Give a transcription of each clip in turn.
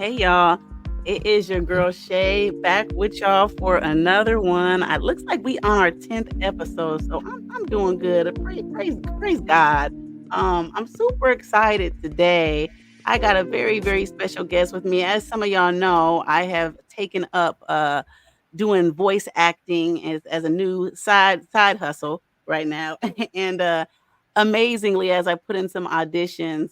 Hey y'all, it is your girl Shay back with y'all for another one. It looks like we on our 10th episode, so I'm doing good. Praise God. I'm super excited today. I got a very special guest with me. As some of y'all know, I have taken up doing voice acting as a new side hustle right now, and amazingly, as I put in some auditions,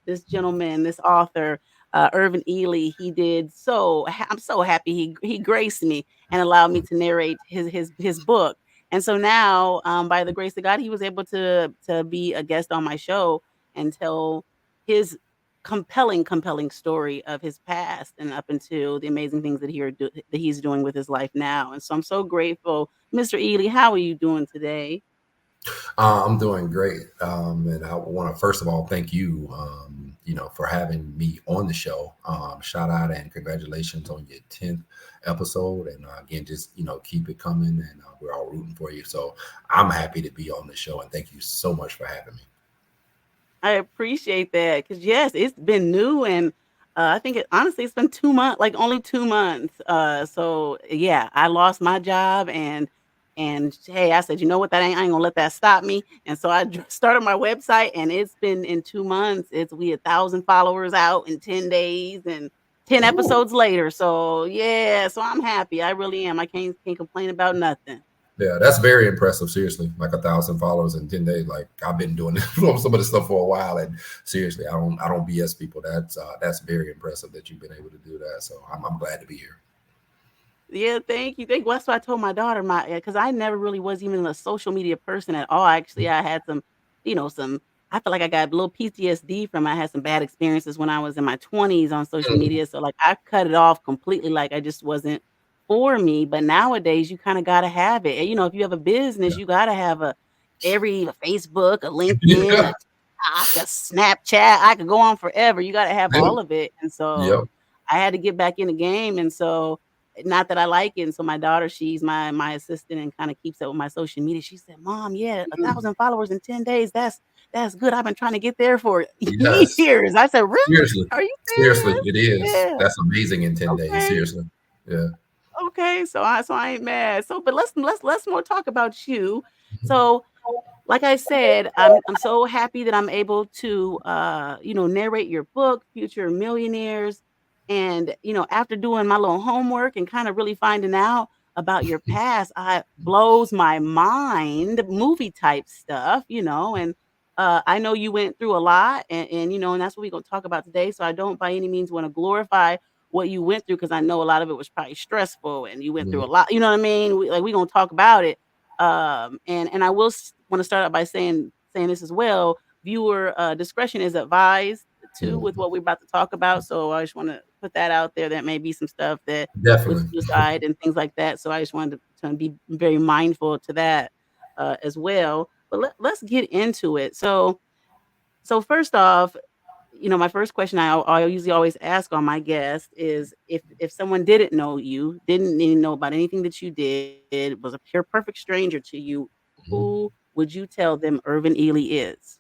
this gentleman, this author Earvin Ely. He did I'm so happy he graced me and allowed me to narrate his book. And so now, by the grace of God, he was able to be a guest on my show and tell his compelling story of his past and up into the amazing things that he's doing with his life now. And so I'm so grateful, Mr. Ely. How are you doing today? I'm doing great, and I want to first of all thank you, for having me on the show. Shout out and congratulations on your 10th episode, and again, just keep it coming, and we're all rooting for you. So I'm happy to be on the show, and thank you so much for having me. I appreciate that because yes, it's been new and I think honestly it's been 2 months, like only 2 months. So yeah, I lost my job and hey, I said, you know what, I ain't gonna let that stop me. And so started my website, and it's been in 2 months. We 1,000 followers out in 10 days and 10 episodes later. So yeah, so I'm happy. I really am. I can't complain about nothing. Yeah, that's very impressive. Seriously, like 1,000 followers in 10 days. Like I've been doing some of this stuff for a while, and seriously, I don't BS people. That's very impressive that you've been able to do that. So I'm glad to be here. Yeah, thank you. Well, that's what I told my daughter, because I never really was even a social media person at all. Actually, I had some. I feel like I got a little PTSD from. I had some bad experiences when I was in my 20s on social Mhm. media, so like I cut it off completely. Like I just wasn't for me. But nowadays, you kind of got to have it. And, if you have a business, Yeah. you got to have a Facebook, a LinkedIn, Yeah. a TikTok, a Snapchat. I could go on forever. You got to have Yep. all of it, and so Yep. I had to get back in the game, and so not that I like it. And so my daughter, she's my assistant and kind of keeps up with my social media. She said, "Mom, yeah, 1,000 followers in 10 days. That's good. I've been trying to get there for Yes. years." I said, "Really? Seriously. Are you Seriously, serious?" it is. Yeah. That's amazing in 10 days. Okay. Seriously. Yeah. Okay. So I ain't mad. So, but let's more talk about you. So, like I said, I'm so happy that I'm able to narrate your book, Future Millionaires. And after doing my little homework and kind of really finding out about your past, I blows my mind, movie type stuff, and I know you went through a lot, and that's what we're gonna talk about today. So I don't by any means want to glorify what you went through because I know a lot of it was probably stressful and you went through a Mhm. lot. You know what I mean? We gonna talk about it. And I will want to start out by saying this as well. Viewer discretion is advised too with Mhm. what we're about to talk about. So I just want to put that out there. That may be some stuff that with Definitely. suicide and things like that. So I just wanted to be very mindful to that as well. But let's get into it. So first off, my first question I usually always ask on my guests is if someone didn't know you, didn't even know about anything that you did, was a pure perfect stranger to you, Mhm. who would you tell them Irvin Ely is?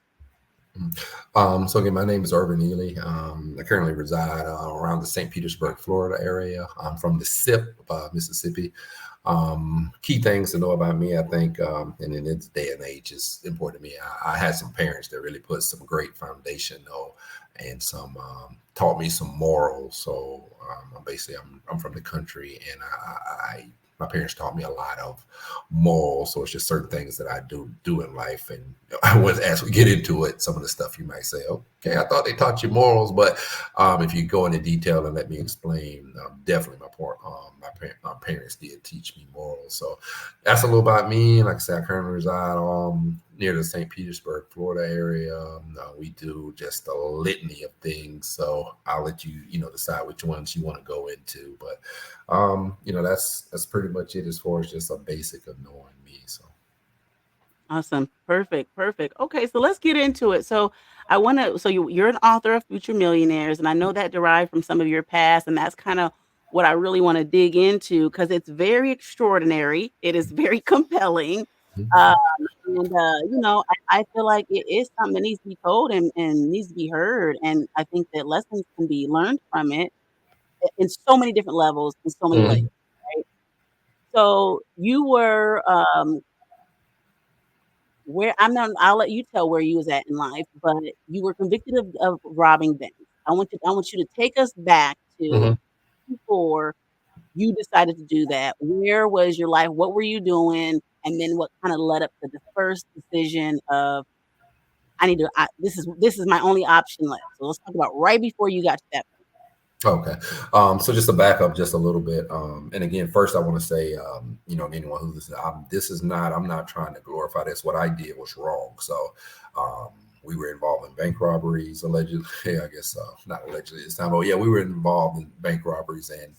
So again, my name is Earvin Ely. I currently reside around the St. Petersburg, Florida area. I'm from the SIP, Mississippi. Key things to know about me, I think, and in this day and age, is important to me. I had some parents that really put some great foundation, though, and some taught me some morals. So I'm from the country, and I my parents taught me a lot of morals. So it's just certain things that I do in life. And as we get into it, some of the stuff you might say, okay, I thought they taught you morals, but if you go into detail and let me explain, definitely my parents did teach me morals. So that's a little about me. Like I said, I currently reside near the St. Petersburg, Florida area. We do just a litany of things. So I'll let you, decide which ones you want to go into. But that's pretty much it as far as just a basic of knowing me. So Awesome. Perfect. Okay, so let's get into it. So you're an author of Future Millionaires, and I know that derived from some of your past, and that's kind of what I really want to dig into because it's very extraordinary. It is very compelling. Um, I feel like it is something that needs to be told and needs to be heard. And I think that lessons can be learned from it. in so many different levels, in so many layers, Mhm. right? So you were, where I'm not, I'll let you tell where you was at in life, but you were convicted of robbing banks. I want you to take us back to Mhm. before you decided to do that. Where was your life? What were you doing? And then what kind of led up to the first decision of this is my only option left. So let's talk about right before you got to that Okay. So just to back up just a little bit, and again, first I want to say, anyone who's listening, I'm not trying to glorify this. What I did was wrong. So, um, we were involved in bank robberies, allegedly. I guess not allegedly this time, but yeah, we were involved in bank robberies, and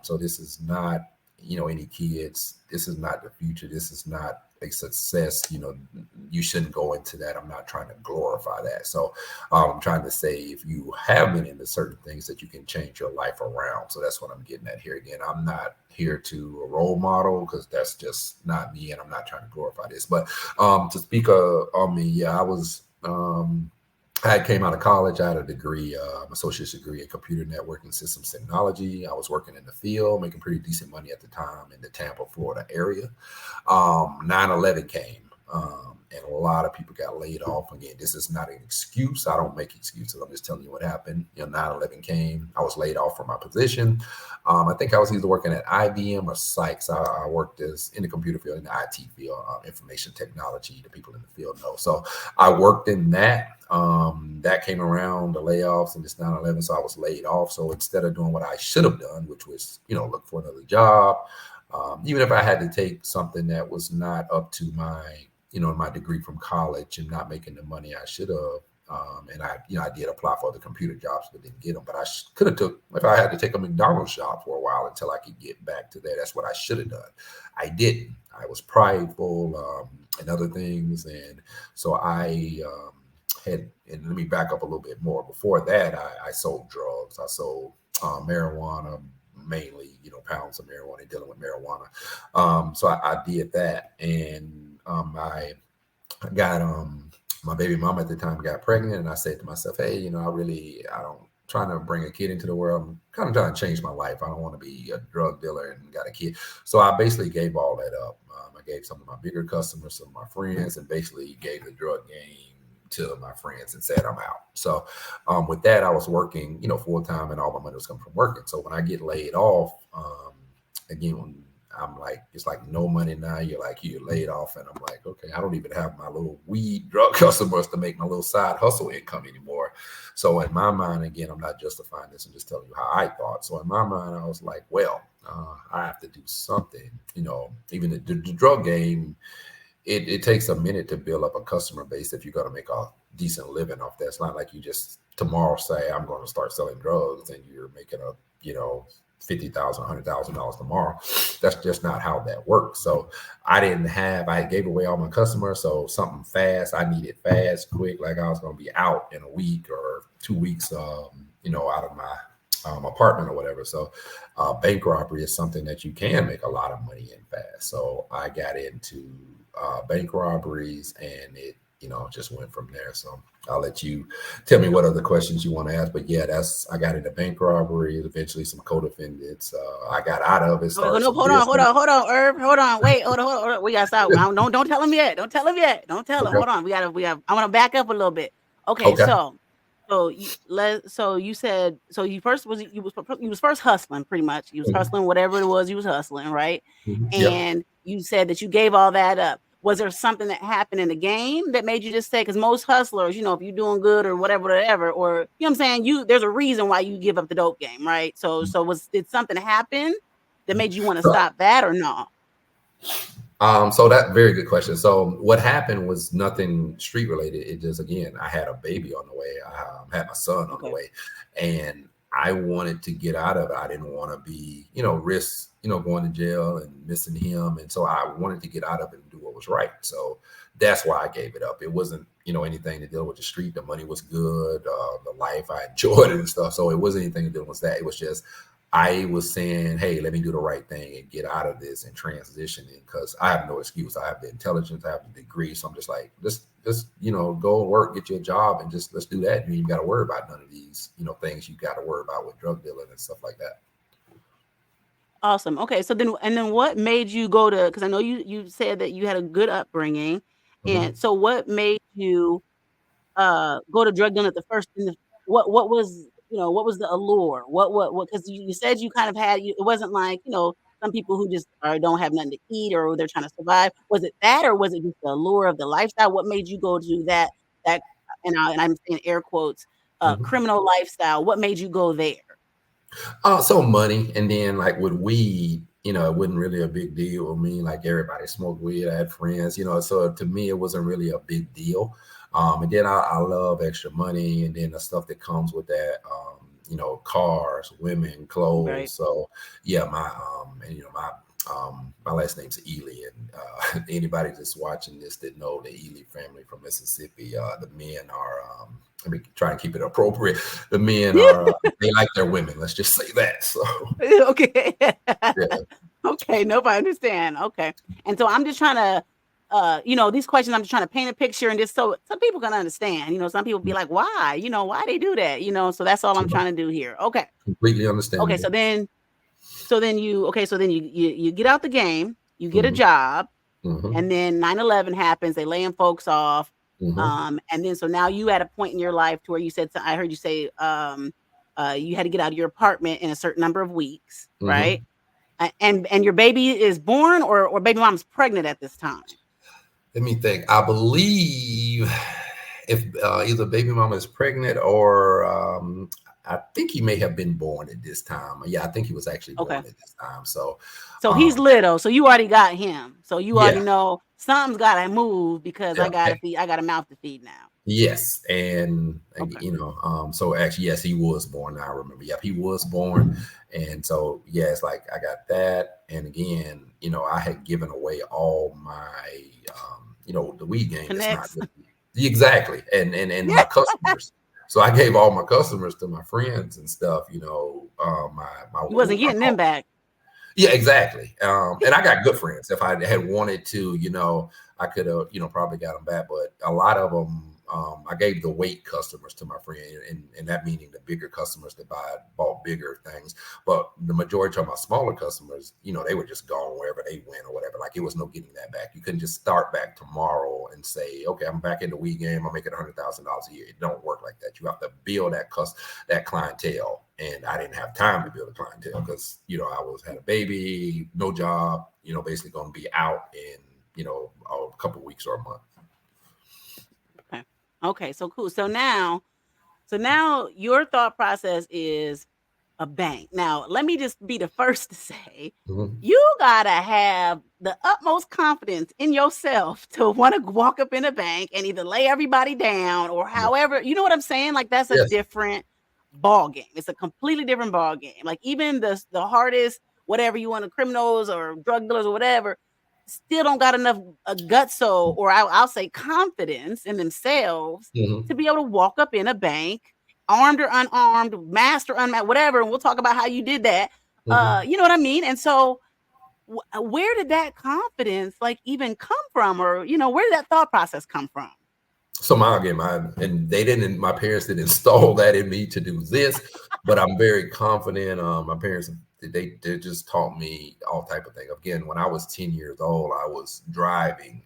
so this is not, any kids. This is not the future. This is not a success. You shouldn't go into that. I'm not trying to glorify that. So, I'm trying to say if you have been into certain things that you can change your life around. So that's what I'm getting at here. Again, I'm not here to a role model because that's just not me, and I'm not trying to glorify this. But to speak on me, yeah, I was. I came out of college. I had a degree, associate's degree in computer networking systems technology. I was working in the field, making pretty decent money at the time in the Tampa, Florida area. 9/11 came, and a lot of people got laid off. Again, this is not an excuse. I don't make excuses. I'm just telling you what happened. 9/11 came. I was laid off from my position. I think I was either working at IBM or Sykes. I worked as in the computer field, in the IT field, information technology. The people in the field know. So I worked in that. That came around the layoffs and this 9/11. So I was laid off. So instead of doing what I should have done, which was, look for another job, even if I had to take something that was not up to my degree from college and not making the money I should have. And I did apply for the computer jobs, but didn't get them. But I could have took, if I had to take a McDonald's job for a while until I could get back to that. That's what I should have done. I didn't. I was prideful, and other things. And so I, and let me back up a little bit more. Before that, I sold drugs. I sold marijuana, mainly, pounds of marijuana, dealing with marijuana. So I did that, and I got my baby mama at the time got pregnant, and I said to myself, hey, I don't trying to bring a kid into the world. I'm kind of trying to change my life. I don't want to be a drug dealer and got a kid. So I basically gave all that up. I gave some of my bigger customers, some of my friends, and basically gave the drug game to my friends and said I'm out. So with that, I was working, full time, and all my money was coming from working. So when I get laid off, again, I'm like, it's like no money now. You're laid off, and I'm like, okay, I don't even have my little weed drug customers to make my little side hustle income anymore. So in my mind, again, I'm not justifying this. I'm just telling you how I thought. So in my mind, I was like, well, I have to do something. Even the drug game, it takes a minute to build up a customer base if you're going to make a decent living off that. It's not like you just tomorrow say I'm going to start selling drugs and you're making a $50,000, $100,000 tomorrow. That's just not how that works. So I gave away all my customers. So something fast, I needed fast, quick, like I was going to be out in a week or 2 weeks, out of my apartment or whatever. So bank robbery is something that you can make a lot of money in fast. So I got into bank robberies, and it just went from there. So I'll let you tell me what other questions you want to ask. But yeah, I got into bank robberies, eventually some co-defendants. I got out of it, point. Oh, started no, some business. hold on, Irv, hold on, wait, hold on. We gotta stop. Don't tell him yet. Don't tell him yet. Don't tell him. Okay. Hold on. We have. I want to back up a little bit. Okay, Okay. so you said so you was first hustling pretty much. You was Mhm. hustling whatever it was you was hustling, right? Mhm. Yep. And you said that you gave all that up. Was there something that happened in the game that made you just say? Because most hustlers, if you're doing good or whatever, or I'm saying, there's a reason why you give up the dope game, right? So did something happen that made you want to Right. stop that or no? So that very good question. So what happened was nothing street related. It just, again, I had a baby on the way. I had my son on the Okay. way, and I wanted to get out of it. I didn't want to be, risk, going to jail and missing him. And so I wanted to get out of it and do what was right. So that's why I gave it up. It wasn't, anything to deal with the street. The money was good. The life, I enjoyed it and stuff. So it wasn't anything to do with that. It was just, I was saying, hey, let me do the right thing and get out of this and transition in, because I have no excuse. I have the intelligence, I have the degree. So I'm just like, just go work, get you a job, and just let's do that. You ain't got to worry about none of these, things you got to worry about with drug dealing and stuff like that. Awesome. Okay, so then what made you go to, because I know you said that you had a good upbringing, and Hmm. so what made you go to drug dealing at the first in the what was, what was the allure? What, because you said you kind of had it wasn't like, some people who just don't have nothing to eat or they're trying to survive. Was it that, or was it just the allure of the lifestyle? What made you go to that and I'm saying air quotes, Hmm. criminal lifestyle? What made you go there? So money, and then like with weed, it wasn't really a big deal with me. Like everybody smoked weed. I had friends, so to me, it wasn't really a big deal. And then I love extra money, and then the stuff that comes with that. Cars, women, Right. clothes. So yeah, and my last name's Ely, and anybody that's watching this that know the Ely family from Mississippi, the men are. Let me try and keep it appropriate. The men are they like their women. Let's just say that. So Okay. yeah. Okay, nope, I understand. Okay. And so I'm just trying to these questions, I'm just trying to paint a picture and just so some people can understand. Some people be like, why? Why they do that? So that's all I'm So trying to do here. Okay. completely Okay, understandable. so then you get out the game, you get a Hmm. job, Hmm. and then 9/11 happens, they laying folks off. Hmm. And then so now you at a point in your life to where you said, I heard you say you had to get out of your apartment in a certain number of weeks, right? Hmm. And your baby is born, or baby mom's pregnant at this time. Let me think. I believe if either baby mama is pregnant or I think he may have been born at this time. Yeah, I think he was actually Okay. born at this time. So So he's um, little. So you already got him. So you already yeah, know something's gotta move because yeah. I got a mouth to feed now. Yes, and Okay. so actually, yes, he was born. I remember. Yep, he was born, and so yes, like I got that, and again, I had given away all my, the weed game. It's not Connects. really, exactly, and Yeah. my customers. So I gave all my customers to my friends and stuff. My You wasn't I getting them back. yeah, exactly. And I got good friends. If I had wanted to, I could have, probably got them back. But a lot of them, I gave the weight customers to my friend, and that meaning the bigger customers that bought bigger things. But the majority of my smaller customers, they were just gone wherever they went or whatever. Like it was no getting that back. You couldn't just start back tomorrow and say, okay, I'm back in the weed game. I'm making $100,000 a year. It don't work like that. You have to build that clientele, and I didn't have time to build a clientele because I was had a baby, no job, basically going to be out in a couple of weeks or a month. Okay. Okay. So cool. So now your thought process is a bank. Now, let me just be the first to say, Mm-hmm. you gotta have the utmost confidence in yourself to want to walk up in a bank and either lay everybody down or however, you know what I'm saying? Like that's a Yes. different ball game. It's a completely different ball game. Like even the hardest, whatever you want, to criminals or drug dealers or whatever, still don't got enough guts, so or I'll say confidence in themselves Mm-hmm. to be able to walk up in a bank, armed or unarmed, masked or unmasked, whatever. And we'll talk about how you did that. Mm-hmm. You know what I mean? And so, where did that confidence like even come from, or where did that thought process come from? So and they didn't. My parents didn't install that in me to do this, but I'm very confident. My parents they just taught me all type of things. Again, when I was 10 years old, I was driving.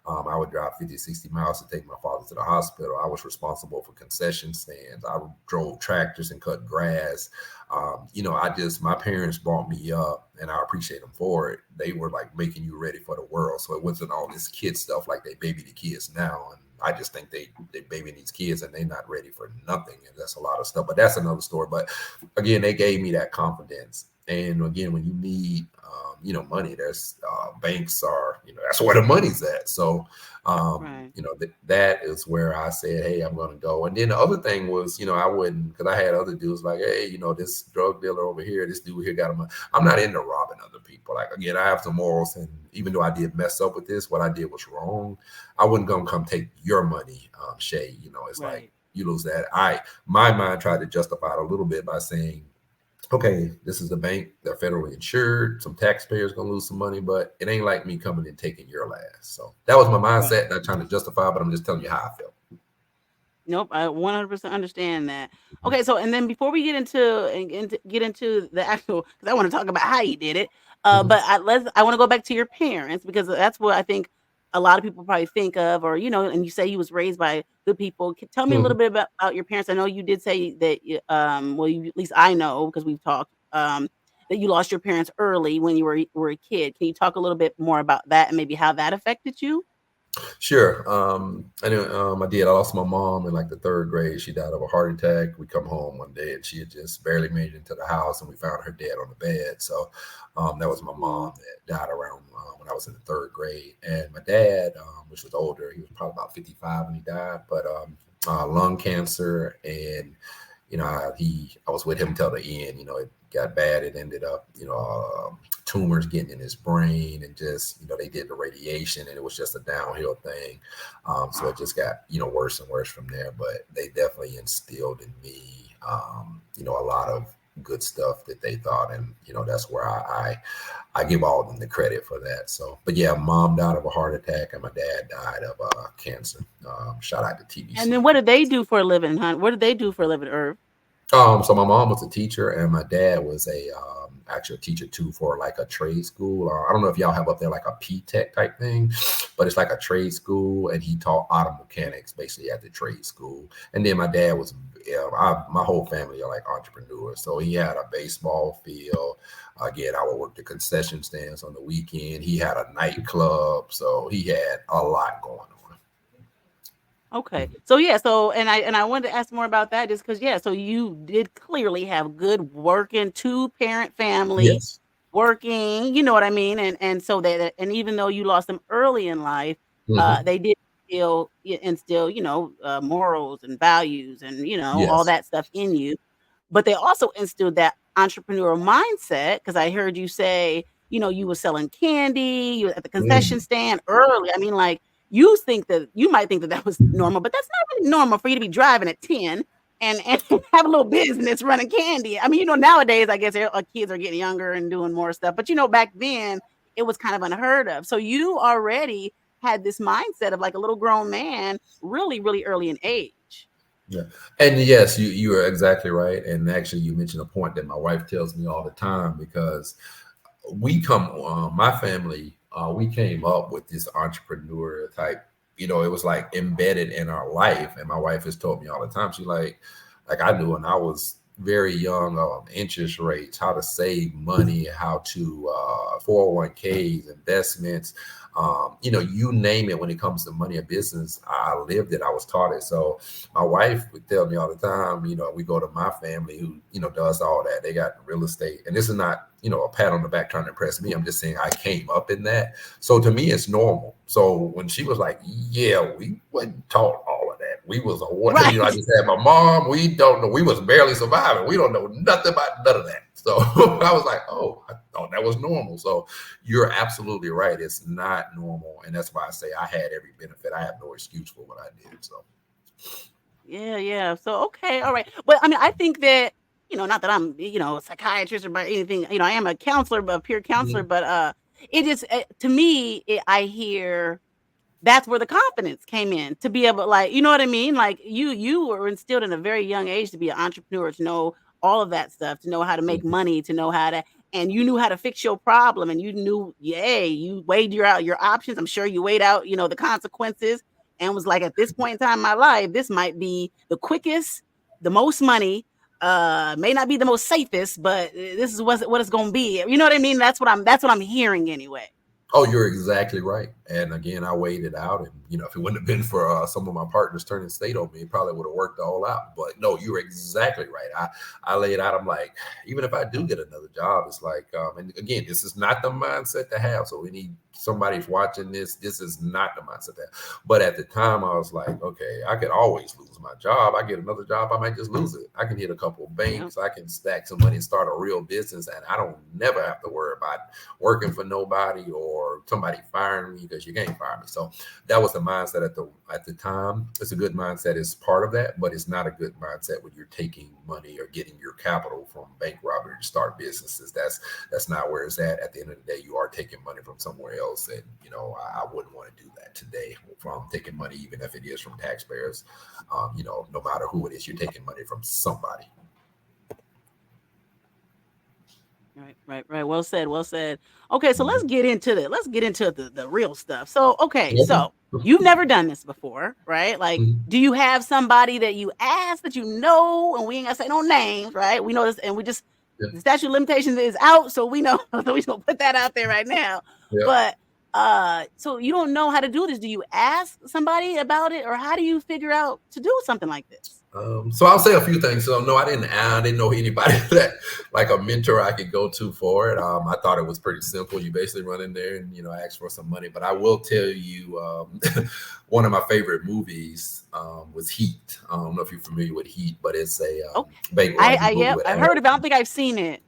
I would drive 50, 60 miles to take my father to the hospital. I was responsible for concession stands. I drove tractors and cut grass. My parents brought me up, and I appreciate them for it. They were like making you ready for the world. So it wasn't all this kid stuff like they baby the kids now. And I just think they baby these kids and they're not ready for nothing. And that's a lot of stuff. But that's another story. But again, they gave me that confidence. And again, when you need money, there's banks are, that's where the money's at. So Right. that is where I said, hey, I'm going to go. And then the other thing was, I wouldn't, because I had other dudes like, hey, this drug dealer over here, this dude here got him. I'm not into robbing other people. Like, again, I have some morals. And even though I did mess up with this, what I did was wrong. I wasn't going to come take your money, Shay. It's like, Right. you lose that. My mind tried to justify it a little bit by saying, okay, this is the bank, they're federally insured, some taxpayers gonna lose some money, but it ain't like me coming and taking your last. So that was my Right. mindset, not trying to justify, but I'm just telling you how I felt. Nope, I 100% understand that. Okay, so and then before we get into the actual, because I want to talk about how you did it, Mhm. but I want to go back to your parents because that's what I think a lot of people probably think of, or and you say you was raised by good people. Tell me a little Mhm. bit about your parents. I know you did say that, well, at least I know because we've talked, that you lost your parents early when you were a kid. Can you talk a little bit more about that and maybe how that affected you? Sure. I know I did. I lost my mom in like the third grade. She died of a heart attack. We come home one day and she had just barely made it into the house, and we found her dead on the bed. So that was my Oh, mom that died around when I was in the third grade. And my dad, which was older, he was probably about 55 when he died, but lung cancer. And I was with him till the end. It got bad. It ended up tumors getting in his brain, and just they did the radiation, and it was just a downhill thing. So it just got worse and worse from there. But they definitely instilled in me a lot of good stuff that they thought, and that's where I give all of them the credit for that. So, but yeah, mom died of a heart attack, and my dad died of cancer. Shout out to and then TBC. what did they do for a living, hon? What did they do for a living, Irv? So my mom was a teacher, and my dad was a actual teacher too for like a trade school. I don't know if y'all have up there like a P Tech type thing, but it's like a trade school, and he taught auto mechanics basically at the trade school. And then my dad was, my whole family are like entrepreneurs, so he had a baseball field. Again, I would work the concession stands on the weekend. He had a nightclub, so he had a lot going on. Okay. So yeah, so and I wanted to ask more about that just because, yeah, so you did clearly have good working two-parent family, Yes. working, you know what I mean? And so and even though you lost them early in life, Hmm. they did still instill, morals and values and, all Yes. that stuff in you. But they also instilled that entrepreneurial mindset because I heard you say, you were selling candy, you were at the concession Mhm. stand early. I mean, like, you might think that that was normal, but that's not really normal for you to be driving at 10 and have a little business running candy. I mean, nowadays, I guess kids are getting younger and doing more stuff, but back then it was kind of unheard of. So you already had this mindset of like a little grown man really, really early in age. Yeah, and yes, you are exactly right. And actually, you mentioned a point that my wife tells me all the time, because my family, we came up with this entrepreneur type. It was like embedded in our life, and my wife has told me all the time. She like I knew when I was very young, interest rates, how to save money, how to 401ks, investments. You name it when it comes to money and business. I lived it. I was taught it. So my wife would tell me all the time, we go to my family who, does all that. They got real estate. And this is not, a pat on the back trying to impress me. I'm just saying I came up in that. So to me, it's normal. So when she was like, yeah, we wasn't taught all of that. We was what, Right. I just had my mom. We don't know. We was barely surviving. We don't know nothing about none of that. So I was like, oh, I thought that was normal. So you're absolutely right. It's not normal. And that's why I say I had every benefit. I have no excuse for what I did. So. Yeah, yeah. So, okay, all right. But I mean, I think that, not that I'm, a psychiatrist or by anything, I am a counselor, but a peer counselor, Mhm. but it is to me, I hear that's where the confidence came in to be able, like, you know what I mean? Like you were instilled in a very young age to be an entrepreneur, to know all of that stuff, to know how to make Mhm. money, to know how to, and you knew how to fix your problem, and you knew, yay, you weighed your options. I'm sure you weighed out, the consequences, and was like, at this point in time in my life, this might be the quickest, the most money, may not be the most safest, but this is what it's gonna be. You know what I mean? That's what I'm hearing anyway. Oh, you're exactly right. And again, I weighed it out, and if it wouldn't have been for some of my partners turning state on me, it probably would have worked all out. But no, you're exactly right. I laid out. I'm like, even if I do get another job, it's like, and again, this is not the mindset to have. So we need somebody's watching this. This is not the mindset to have. But at the time, I was like, okay, I could always lose my job. I get another job, I might just lose it. I can hit a couple of Yeah. banks. I can stack some money and start a real business, and I don't never have to worry about working for nobody or or somebody firing me because you can't fire me. So that was the mindset at the time. It's a good mindset. It's part of that, but it's not a good mindset when you're taking money or getting your capital from bank robbery to start businesses. That's not where it's at. At the end of the day, you are taking money from somewhere else, and I wouldn't want to do that today. From taking money, even if it is from taxpayers, no matter who it is, you're taking money from somebody. Right. Well said. Well said. Okay, so let's Mhm. get into the the real stuff. So, okay, Okay. so you've never done this before, right? Like, Mhm. do you have somebody that you ask that you know, and we ain't gonna say no names, right? We know this, and we just Yeah. the statute of limitations is out, so we know so we gonna put that out there right now. Yeah. But so you don't know how to do this. Do you ask somebody about it, or how do you figure out to do something like this? So I'll say a few things. So no, I didn't know anybody that like a mentor I could go to for it. I thought it was pretty simple. You basically run in there and ask for some money. But I will tell you, one of my favorite movies was Heat. I don't know if you're familiar with Heat, but it's a Okay. bank robbery movie Yep, with I've heard Al. about it. I don't think I've seen it.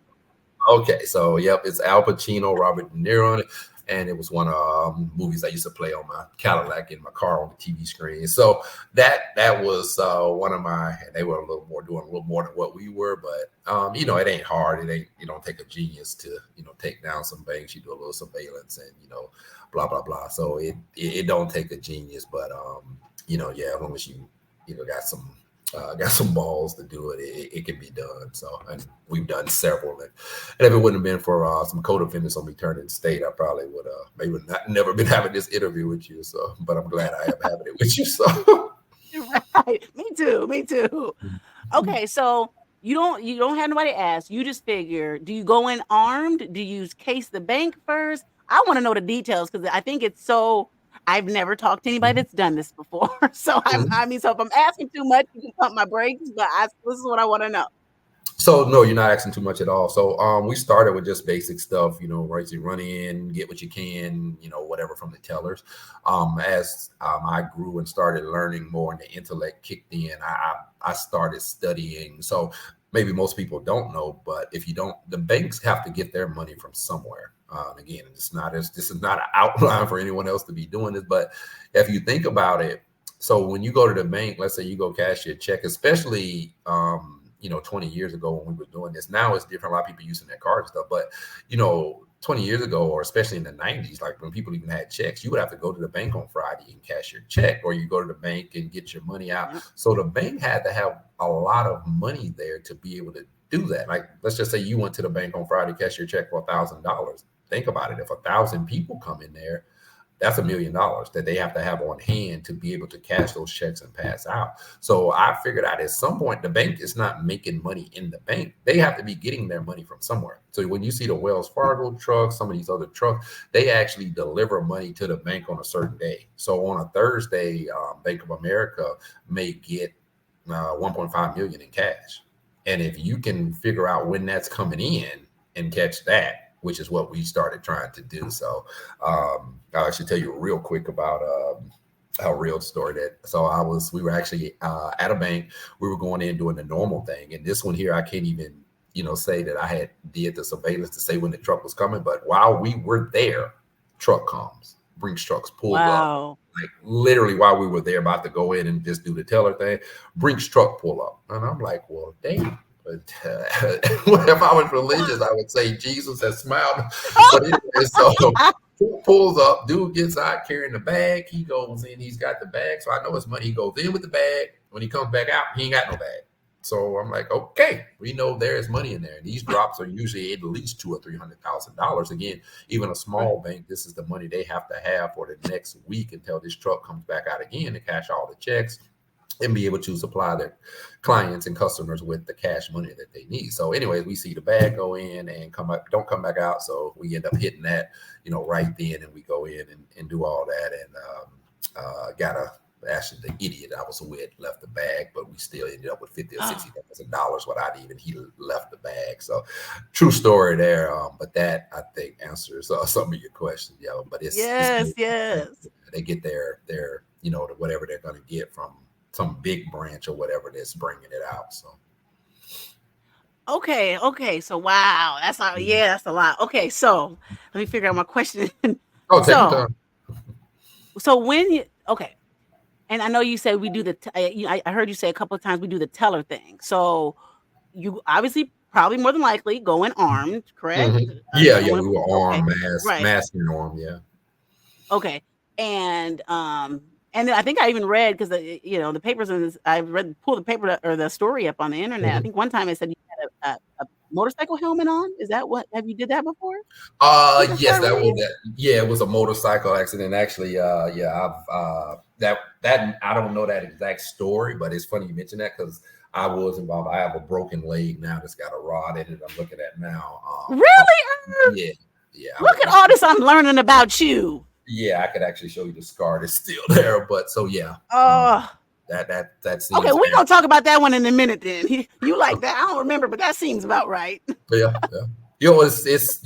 Okay, so yep, it's Al Pacino, Robert De Niro on it, and it was one of movies I used to play on my Cadillac in my car on the TV screen. So that was one of my. They were doing a little more than what we were, but it ain't hard. It ain't you don't take a genius to take down some banks. You do a little surveillance and blah blah blah. So it don't take a genius, but yeah, as long as you got some balls to do it, it can be done. So, and we've done several. And if it wouldn't have been for some co-defendants on me turning state, I probably would maybe never been having this interview with you. So, but I'm glad I am having it with you. So, Right. Me too. Me too. Okay, so you don't have nobody ask. You just figure, do you go in armed? Do you case the bank first? I want to know the details because I think it's so. I've never talked to anybody that's done this before. So Mhm. I mean, so if I'm asking too much, you can pump my brakes. But this is what I want to know. So no, you're not asking too much at all. So we started with just basic stuff, right? So you run in, get what you can, whatever from the tellers. As I grew and started learning more and the intellect kicked in, I started studying. So maybe most people don't know, but if you don't, the banks have to get their money from somewhere. Again, this is not an outline for anyone else to be doing this, but if you think about it, so when you go to the bank, let's say you go cash your check, especially 20 years ago when we were doing this. Now it's different. A lot of people using their card and stuff, but 20 years ago, or especially in the 90s, like when people even had checks, you would have to go to the bank on Friday and cash your check, or you go to the bank and get your money out. Yep. So the bank had to have a lot of money there to be able to do that. Like, let's just say you went to the bank on Friday, cash your check for $1,000. Think about it. If 1,000 people come in there, that's $1 million that they have to have on hand to be able to cash those checks and pass out. So I figured out at some point the bank is not making money in the bank. They have to be getting their money from somewhere. So when you see the Wells Fargo trucks, some of these other trucks, they actually deliver money to the bank on a certain day. So on a Thursday, Bank of America may get 1.5 million in cash. And if you can figure out when that's coming in and catch that, which is what we started trying to do. So I'll actually tell you real quick about how real story that. So we were actually at a bank. We were going in doing the normal thing, and this one here, I can't even say that I had did the surveillance to say when the truck was coming. But while we were there, truck comes, Brinks trucks pulls up. Wow. Like literally while we were there about to go in and just do the teller thing, Brinks truck pull up, and I'm like, well, damn. But if I was religious, I would say Jesus has smiled. But anyway, so pulls up, dude gets out carrying the bag. He goes in, he's got the bag, so I know it's money. He goes in with the bag. When he comes back out, he ain't got no bag. So I'm like, okay, we know there is money in there. And these drops are usually at least $200,000 or $300,000. Again, even a Right. small bank, this is the money they have to have for the next week until this truck comes back out again to cash all the checks and be able to supply their clients and customers with the cash money that they need. So, anyways, we see the bag go in and don't come back out. So we end up hitting that, right then, and we go in and do all that. And got a actually the idiot I was with left the bag, but we still ended up with 50 or $60,000 without even he left the bag. So, true story there. But that I think answers some of your questions, But it's Yes, yes. they get their whatever they're going to get from some big branch or whatever that's bringing it out. So Okay, okay. So wow, that's a yeah, that's a lot. Okay, so let me figure out my question. Oh, take your So, time. when you okay, and I know you said we do I heard you say a couple of times we do the teller thing. So you obviously probably more than likely going armed, correct? Yeah, I yeah, want we were to okay, armed, right, mask and armed. Yeah. okay, and then I think I even read because the papers in this, I read pull the paper or the story up on the internet. I Mhm. think one time it said you had a motorcycle helmet on. Is that what? Have you did that before? I think that's what I Yes, that read. was that. Yeah, it was a motorcycle accident. Actually, yeah, that I don't know that exact story, but it's funny you mentioned that because I was involved. I have a broken leg now that's got a rod in it. I'm looking at now. From Really? yeah, yeah, Look at all this I'm learning about you. yeah, I could actually show you the scar that's still there. But so yeah, Oh, that okay. seems We're gonna talk about that one in a minute. Then you like that? I don't remember, but that seems about right. yeah, yeah. It's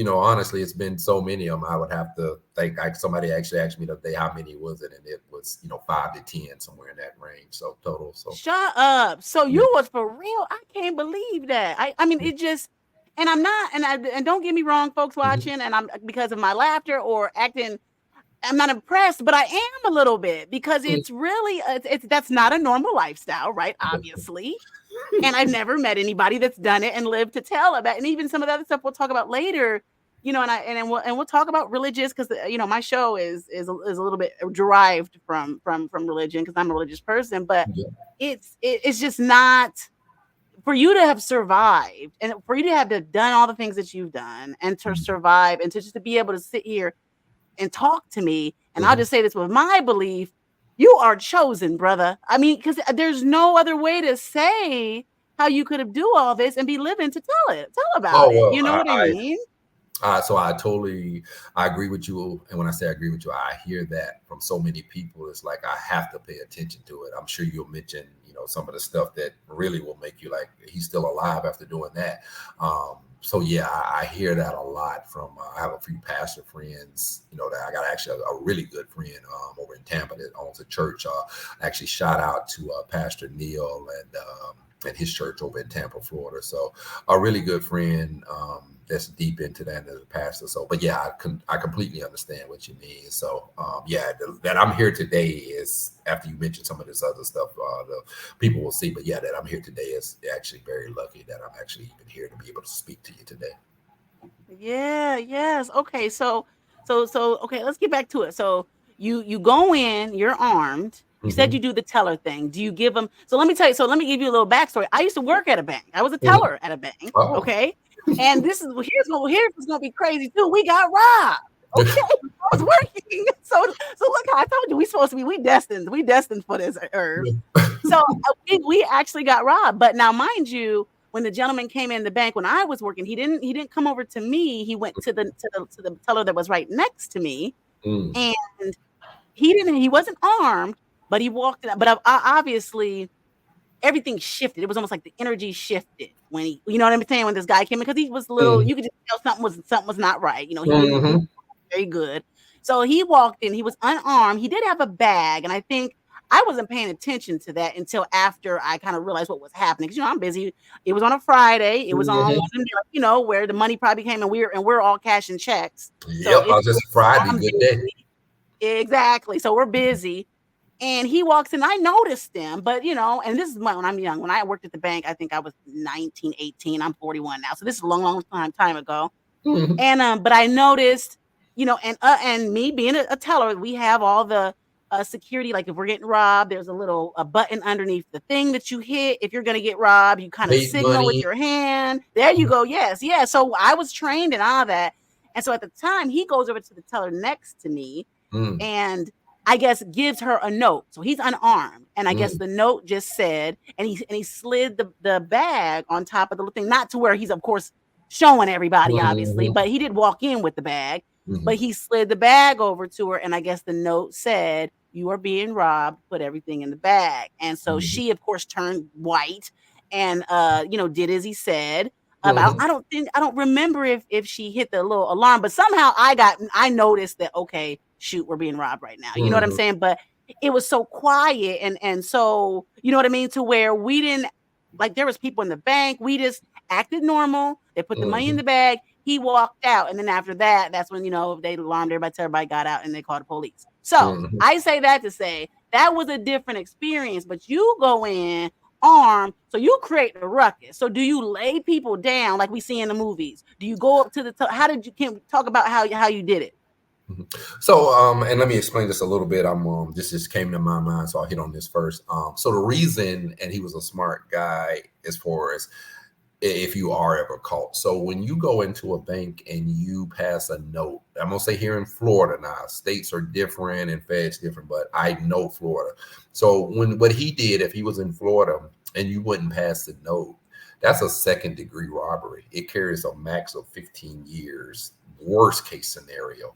honestly, it's been so many of them. I would have to think. Like somebody actually asked me the day how many was it, and it was 5 to 10 somewhere in that range. So total. So Shut up. So yeah, you was for real? I can't believe that. I mean yeah. it just and I'm not and don't get me wrong, folks Mhm. watching, and I'm because of my laughter or acting, I'm not impressed, but I am a little bit because Mhm. it's really it's that's not a normal lifestyle, right? Obviously. And I've never met anybody that's done it and lived to tell about. And even some of the other stuff we'll talk about later, and we'll talk about religious because my show is a little bit derived from religion because I'm a religious person, but Yeah. it's just not for you to have survived and for you to have done all the things that you've done and to Mhm. survive and to just to be able to sit here and talk to me. And I'll Mhm. just say this with my belief, you are chosen, brother. I mean, because there's no other way to say how you could have do all this and be living to tell about Oh it. well, You know what I mean? so I agree with you. And when I say I agree with you, I hear that from so many people. It's like I have to pay attention to it. I'm sure you'll mention, some of the stuff that really will make you like he's still alive after doing that. So yeah, I hear that a lot from. I have a few pastor friends, that I got actually a really good friend over in Tampa that owns a church. Actually, shout out to Pastor Neil and his church over in Tampa, Florida. So a really good friend that's deep into that as a pastor. So, but yeah, I completely understand what you mean. So, yeah, that I'm here today is after you mentioned some of this other stuff. The people will see, but yeah, that I'm here today is actually very lucky that I'm actually even here to be able to speak to you today. Yeah, yes. Okay, so okay, let's get back to it. So you go in, you're armed. You said Hmm. you do the teller thing. Do you give them? So let me tell you. So let me give you a little backstory. I used to work at a bank. I was a Hmm. teller at a bank. Oh, Okay, and here's what's gonna be crazy too. We got robbed. Okay, I was working. So look, how I told you we destined for this, Irv. So we actually got robbed. But now, mind you, when the gentleman came in the bank when I was working, he didn't come over to me. He went to the teller that was right next to me, mm, and he wasn't armed, but he walked in. But obviously everything shifted. It was almost like the energy shifted when you know what I'm saying, when this guy came in because he was a little. mm, You could just tell something was not right. He didn't hmm, very good. So he walked in. He was unarmed. He did have a bag, and I think I wasn't paying attention to that until after I kind of realized what was happening. Because I'm busy. It was on a Friday. It was on one hmm. of them, where the money probably came, and we're all cashing checks. So Yep. I it's was just Friday. I'm Good day. busy. Exactly. So we're busy. And he walks in. I noticed them, but and this is when I'm young. When I worked at the bank, I think I was 19, 18. I'm 41 now. So this is a long, long time ago. Hmm. And but I noticed, and me being a teller, we have all the security. Like if we're getting robbed, there's a button underneath the thing that you hit. If you're gonna get robbed, you kind of Wait signal with money. your hand. There you go. Yes, yeah. So I was trained in all that. And so at the time, he goes over to the teller next to me, Mm, and I guess gives her a note. So he's unarmed, and I guess mm, the note just said, and he slid the bag on top of the thing, not to where he's of course showing everybody, obviously, hmm, but he did walk in with the bag. But hmm, he slid the bag over to her, and I guess the note said, "You are being robbed. Put everything in the bag." And so hmm, she, of course, turned white and did as he said. About hmm, I don't remember if she hit the little alarm, but somehow I noticed that okay, shoot, we're being robbed right now. You know what I'm hmm, saying? But it was so quiet and so you know what I mean to where we didn't like there was people in the bank. We just acted normal. They put the money in hmm, the bag. He walked out, and then after that, that's when they alarmed everybody, so everybody got out, and they called the police. So Mhm. I say that to say that was a different experience. But you go in armed, so you create a ruckus. So do you lay people down like we see in the movies? Do you go up to the top? How did you can talk about how you did it? Mhm. So, and let me explain this a little bit. This just came to my mind, so I'll hit on this first. So the reason, and he was a smart guy as far as if you are ever caught. So when you go into a bank and you pass a note, I'm gonna say here in Florida now, states are different and feds different, but I know Florida. So when what he did, if he was in Florida and you wouldn't pass the note, that's a second degree robbery. It carries a max of 15 years. Worst case scenario,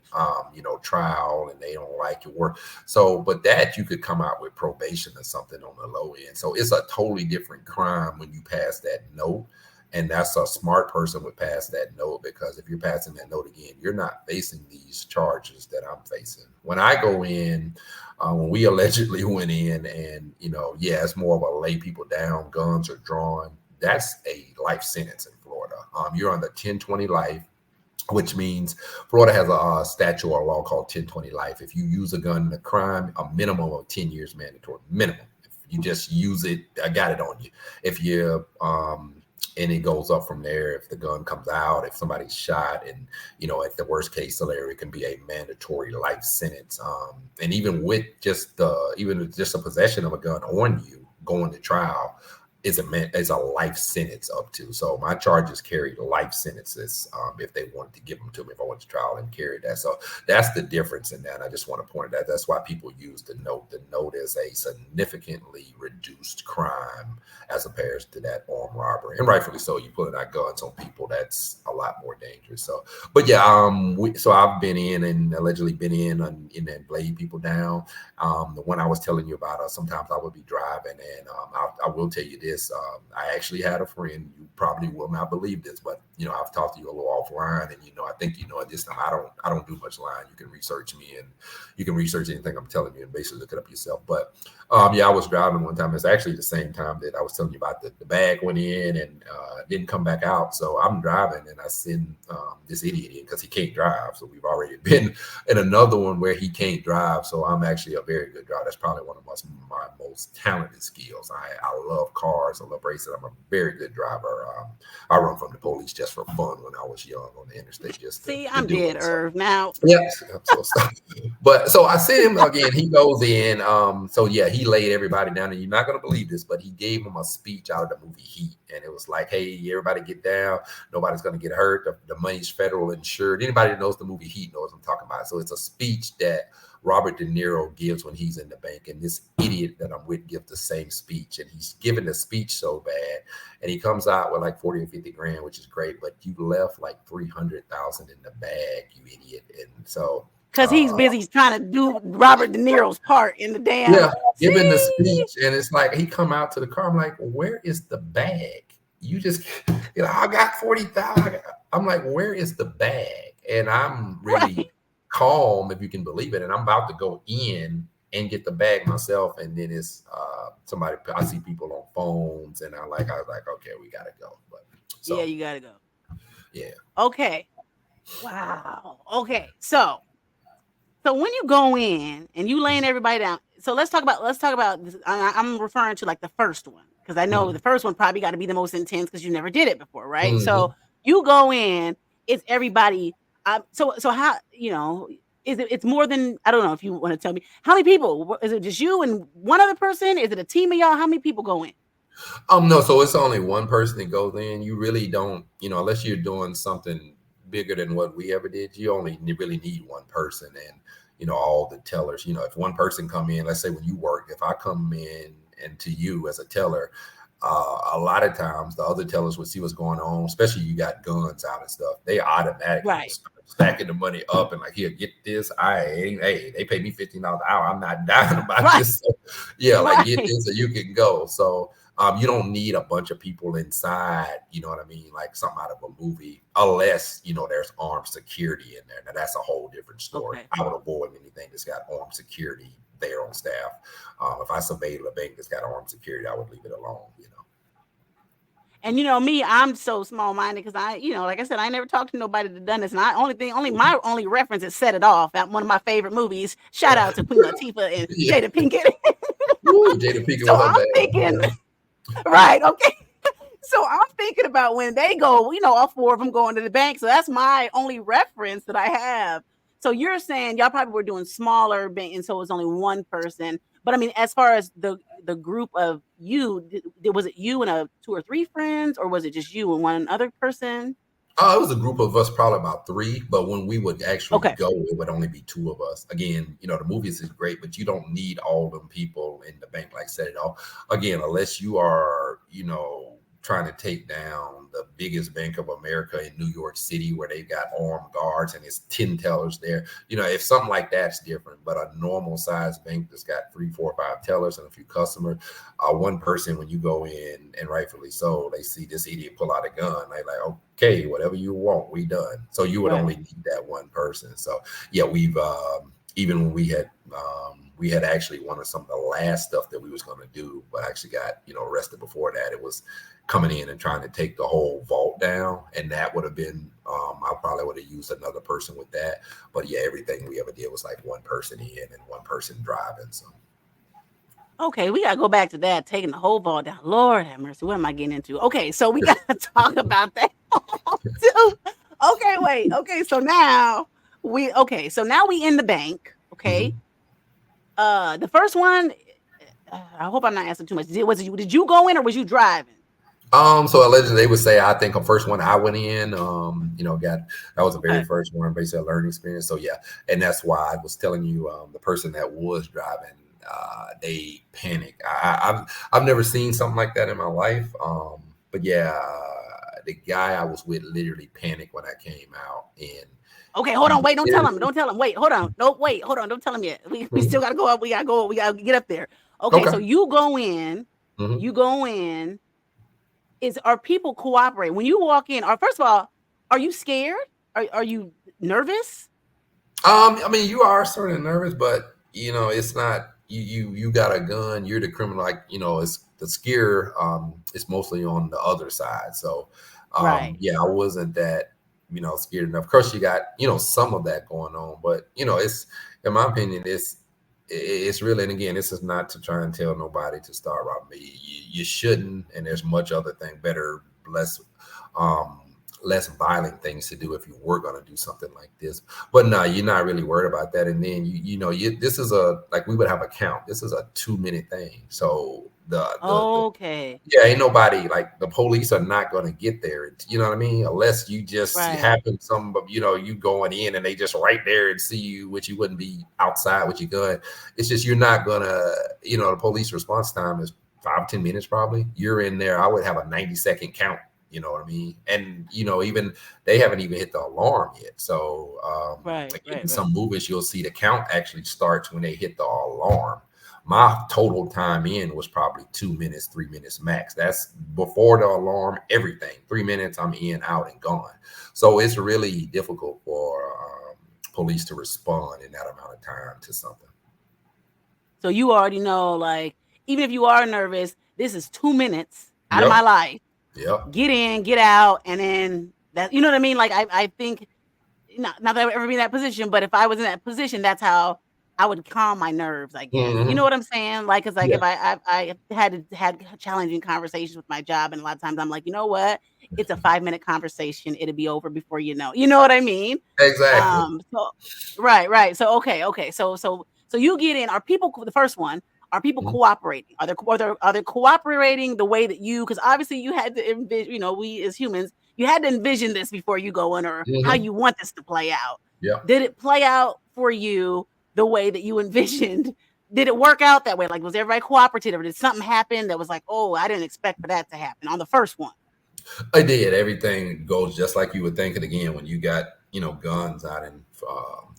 trial and they don't like your work. So, but that you could come out with probation or something on the low end. So it's a totally different crime when you pass that note. And that's a smart person would pass that note, because if you're passing that note again, you're not facing these charges that I'm facing. When I go in, when we allegedly went in, and yeah, it's more of a lay people down, guns are drawn. That's a life sentence in Florida. You're under 1020 life, which means Florida has a statute or a law called 1020 life. If you use a gun in a crime, a minimum of 10 years mandatory. Minimum. If you just use it, I got it on you. If you and it goes up from there. If the gun comes out, if somebody's shot, and at the worst case scenario, it can be a mandatory life sentence. And even with just a possession of a gun on you, going to trial is a life sentence up to. So my charges carry life sentences if they wanted to give them to me, if I went to trial and carry that. So that's the difference in that. I just want to point that. That's why people use the note. The note is a significantly reduced crime as opposed to that armed robbery, and rightfully so. You pulling out guns on people, that's a lot more dangerous. So, but yeah, so I've been in and allegedly been in and laid people down. The one I was telling you about, sometimes I would be driving, and I will tell you this. I actually had a friend. You probably will not believe this, but I've talked to you a little offline, and I think at this time I don't do much lying. You can research me, and you can research anything I'm telling you, and basically look it up yourself. But yeah, I was driving one time. It's actually the same time that I was telling you about the bag went in and didn't come back out. So I'm driving, and I send this idiot in because he can't drive. So we've already been in another one where he can't drive. So I'm actually a very good driver. That's probably one of my most talented skills. I love cars. I love racing. I'm a very good driver. I run from the police just for fun when I was young on the interstate, just See, to I'm do dead, it. So Irv. Now, yes, so stop. But so I see him again. He goes in. So yeah, he laid everybody down, and you're not gonna believe this, but he gave him a speech out of the movie Heat, and it was like, "Hey, everybody, get down. Nobody's gonna get hurt. The money's federal insured." Anybody that knows the movie Heat knows what I'm talking about. So it's a speech that Robert De Niro gives when he's in the bank, and this idiot that I'm with gives the same speech, and he's giving the speech so bad, and he comes out with like 40 or 50 grand, which is great, but you left like 300,000 in the bag, you idiot. And so because he's uh, busy trying to do Robert De Niro's part in the damn. yeah, giving the See, speech, and it's like he come out to the car. I'm like, where is the bag? You just, I got 40,000. I'm like, where is the bag? And I'm really right? calm, if you can believe it. And I'm about to go in and get the bag myself, and then it's somebody. I see people on phones, and I was like, okay, we gotta go. But Yeah, so you gotta go. yeah. Okay. Wow. Okay. So when you go in and you laying everybody down, so let's talk about this. I'm referring to like the first one because I know the first one probably got to be the most intense because you never did it before, right? So Mm-hmm. you go in, it's everybody. So how is it? It's more than I don't know if you want to tell me how many people is it? Just you and one other person? Is it a team of y'all? How many people go in? No, so it's only one person that goes in. You really don't, unless you're doing something bigger than what we ever did, you only really need one person, and all the tellers. If one person come in, let's say when you work, if I come in and to you as a teller, a lot of times the other tellers would see what's going on, especially you got guns out and stuff. They automatically will Right. start stacking the money up and like, here, get this. Hey, they pay me $15 an hour. I'm not dying about Right. this. So, yeah, like get Right. this so you can go. So you don't need a bunch of people inside, you know what I mean? Like something out of a movie, unless, there's armed security in there. Now that's a whole different story. Okay. I would avoid anything that's got armed security there on staff. If I surveil a bank that's got armed security, I would leave it alone. And you know me, I'm so small minded because like I said, I never talked to nobody that done this. And my only reference is Set It Off. That one of my favorite movies. Shout out to Queen Latifah and Yeah. Jada Pinkett. Woo, Jada Pinkett So with her I'm bag. thinking, Yeah. right, okay. So I'm thinking about when they go, all four of them going to the bank. So that's my only reference that I have. So you're saying y'all probably were doing smaller bank, and so it was only one person. But I mean, as far as the group of you, was it you and a two or three friends, or was it just you and one other person? It was a group of us, probably about three. But when we would actually Okay, go, it would only be two of us. Again, the movies is great, but you don't need all them people in the bank like Set It Off. Again, unless you are, trying to take down the biggest bank of America in New York City, where they got armed guards and it's 10 tellers there. If something like that's different, but a normal sized bank that's got 3, 4, 5 tellers and a few customers, one person, when you go in, and rightfully so, they see this idiot pull out a gun, they like, okay, whatever you want, we done. So you would right. only need that one person. So yeah, we've even when we had actually one of some of the last stuff that we was going to do, but actually got arrested before that. It was coming in and trying to take the whole vault down, and that would have been I probably would have used another person with that. But yeah, everything we ever did was like one person in and one person driving. So Okay, we gotta go back to that, taking the whole ball down. Lord have mercy, what am I getting into? Okay, so we gotta talk about that too. Okay, wait. So now we in the bank. Okay. mhm. The first one, I hope I'm not asking too much. Did you go in or was you driving? So allegedly they would say, I think the first one I went in, got that was the very Okay. first one, basically a learning experience. So yeah, and that's why I was telling you, the person that was driving, they panicked. I've never seen something like that in my life. But yeah, the guy I was with literally panicked when I came out, and Okay, hold on. he Wait, don't tell him. literally, Don't tell him. Wait, hold on. No, wait, hold on. Don't tell him yet. We still gotta go up. We gotta go. We gotta get up there. Okay, okay. so you go in. Mhm. You go in. Are people cooperating when you walk in? Or first of all, are you scared? Are you nervous? I mean, you are sort of nervous, but it's not you got a gun, you're the criminal, like, it's the scare, it's mostly on the other side. So Right. yeah, I wasn't that, scared enough. Of course, you got, some of that going on, but it's, in my opinion, it's really, and again, this is not to try and tell nobody to start robbing me. You shouldn't, and there's much other thing, better, less um less violent things to do if you were going to do something like this. But no, you're not really worried about that. And then this is a, like, we would have a count. This is a 2-minute thing. So the Okay. yeah, ain't nobody, like, the police are not going to get there. You know what I mean? Unless you just Right. happen some, you going in and they just right there and see you, which you wouldn't be outside with your gun. It's just, you're not gonna, the police response time is 5-10 minutes probably. You're in there. I would have a 90-second count. You know what I mean? And even they haven't even hit the alarm yet. So Right. like Right. in Right. some movies, you'll see the count actually starts when they hit the alarm. My total time in was probably 2 minutes, 3 minutes max. That's before the alarm, everything. 3 minutes, I'm in, out, and gone. So it's really difficult for police to respond in that amount of time to something. So you already know, like, even if you are nervous, this is 2 minutes out of my Yep. life. Yep. Get in, get out, and then that. You know what I mean? Like I think not that I would ever be in that position, but if I was in that position, that's how I would calm my nerves, I guess. You know Hmm. what I'm saying? Like, cause like Yeah. if I had challenging conversations with my job, and a lot of times I'm like, you know what? It's a 5 minute conversation. It'll be over before you know. You know what I mean? Exactly. So right, right. So okay. So you get in. Are people the first one? Are people Hmm. cooperating? Are they cooperating the way that you? Because obviously you had to envision. We as humans, you had to envision this before you go in, or how Hmm. you want this to play out. Yeah. Did it play out for you the way that you envisioned? Did it work out that way? Like, was everybody cooperative, or did something happen that was like, oh, I didn't expect for that to happen on the first one? I did. Everything goes just like you would think it. Again, when you got guns out, and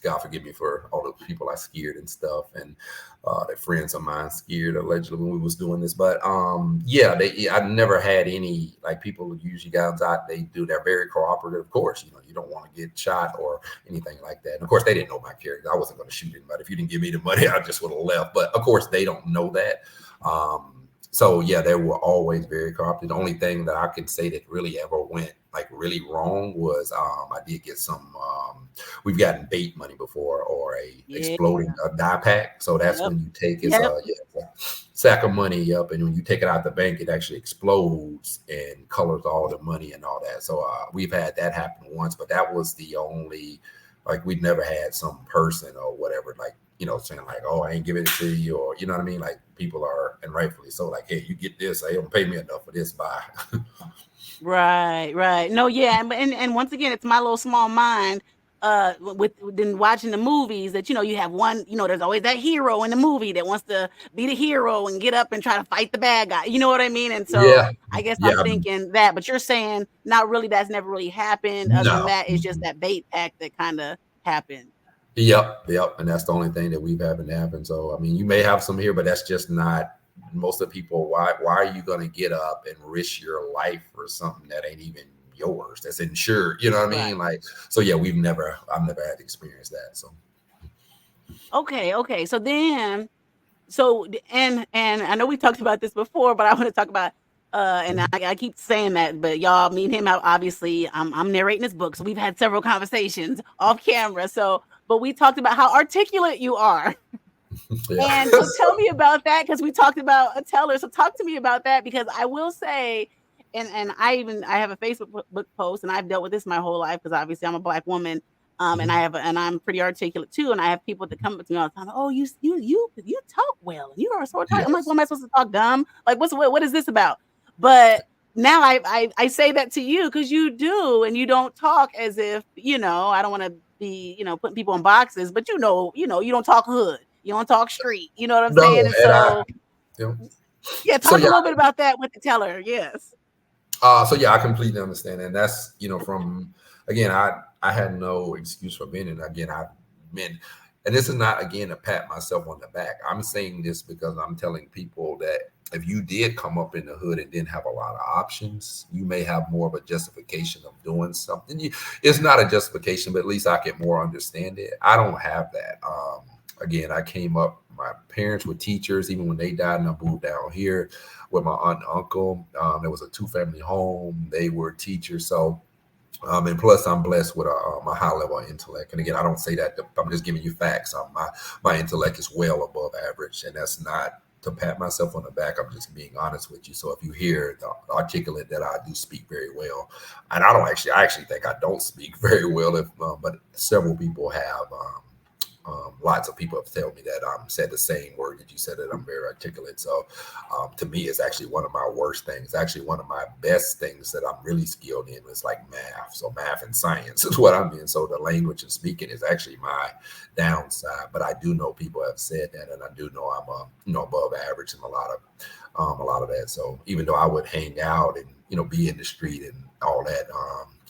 God forgive me for all the people I scared and stuff, and that friends of mine scared allegedly when we was doing this. But yeah, I never had any, like, people who usually guns out. They're very cooperative. Of course, you don't want to get shot or anything like that. And of course, they didn't know my character. I wasn't going to shoot anybody. If you didn't give me the money, I just would have left. But of course, they don't know that. So yeah, they were always very corrupt. The only thing that I can say that really ever went like really wrong was I did get some we've gotten bait money before or a Yeah. exploding die pack. So that's Yep. when you take it's Yep. a yeah, it's a sack of money up, and when you take it out the bank, it actually explodes and colors all the money and all that. So we've had that happen once, but that was the only like we'd never had some person or whatever like saying like, "Oh, I ain't giving it to you," or you know what I mean. Like people are, and rightfully so. Like, "Hey, you get this. They don't pay me enough for this. Bye." Right, right. No, yeah, and once again, it's my little small mind. With then watching the movies that you have one, there's always that hero in the movie that wants to be the hero and get up and try to fight the bad guy. You know what I mean? And so Yeah, I guess yeah. I'm thinking that, but you're saying not really. That's never really happened. Other than No. that, it's just that bait pack that kind of happened. Yep, yep. And that's the only thing that we've having happen. So I mean, you may have some here, but that's just not most of the people. Why are you going to get up and risk your life for something that ain't even yours? That's insured. You know what I Right. mean? Like, so yeah, I've never had to experience that. So Okay. Okay. So then so and I know we talked about this before, but I want to talk about and I keep saying that, but y'all, me and him obviously I'm narrating this book, so we've had several conversations off camera. So, but we talked about how articulate you are. yeah, And so tell me about that because we talked about a teller. So talk to me about that because I will say, and I have a Facebook book post, and I've dealt with this my whole life because obviously I'm a Black woman, and Mhm. and I'm pretty articulate too, and I have people that come up to me all the time. Oh, you talk well, and you are so articulate. I'm like, well, Yes. am I supposed to talk dumb? Like, what is this about? But now I say that to you because you do, and you don't talk as if I don't want to be putting people in boxes, but you don't talk hood, you don't talk street. You know what I'm saying? No, And and I, so you know, yeah, so talk a yeah, little bit about that with the teller. Yes. so yeah, I completely understand, and that's from again, I had no excuse for being, and again, I've been, and this is not again to pat myself on the back. I'm saying this because I'm telling people that if you did come up in the hood and didn't have a lot of options, you may have more of a justification of doing something. It's not a justification, but at least I can more understand it. I don't have that. Again, I came up. My parents were teachers, even when they died, and I moved down here with my aunt and uncle. It was a two-family home. They were teachers, so and plus I'm blessed with a high level of intellect. And again, I don't say that I'm just giving you facts. My intellect is well above average, and that's not to pat myself on the back. I'm just being honest with you. So if you hear the articulate that I do speak very well, and I actually think I don't speak very well. If but several people have. Lots of people have told me that said the same word that you said, that I'm very articulate. So to me, it's actually one of my worst things. Actually, one of my best things that I'm really skilled in is like math. So math and science is what I'm in. So the language and speaking is actually my downside. But I do know people have said that, and I do know I'm above average in a lot of that. So even though I would hang out and be in the street and all that,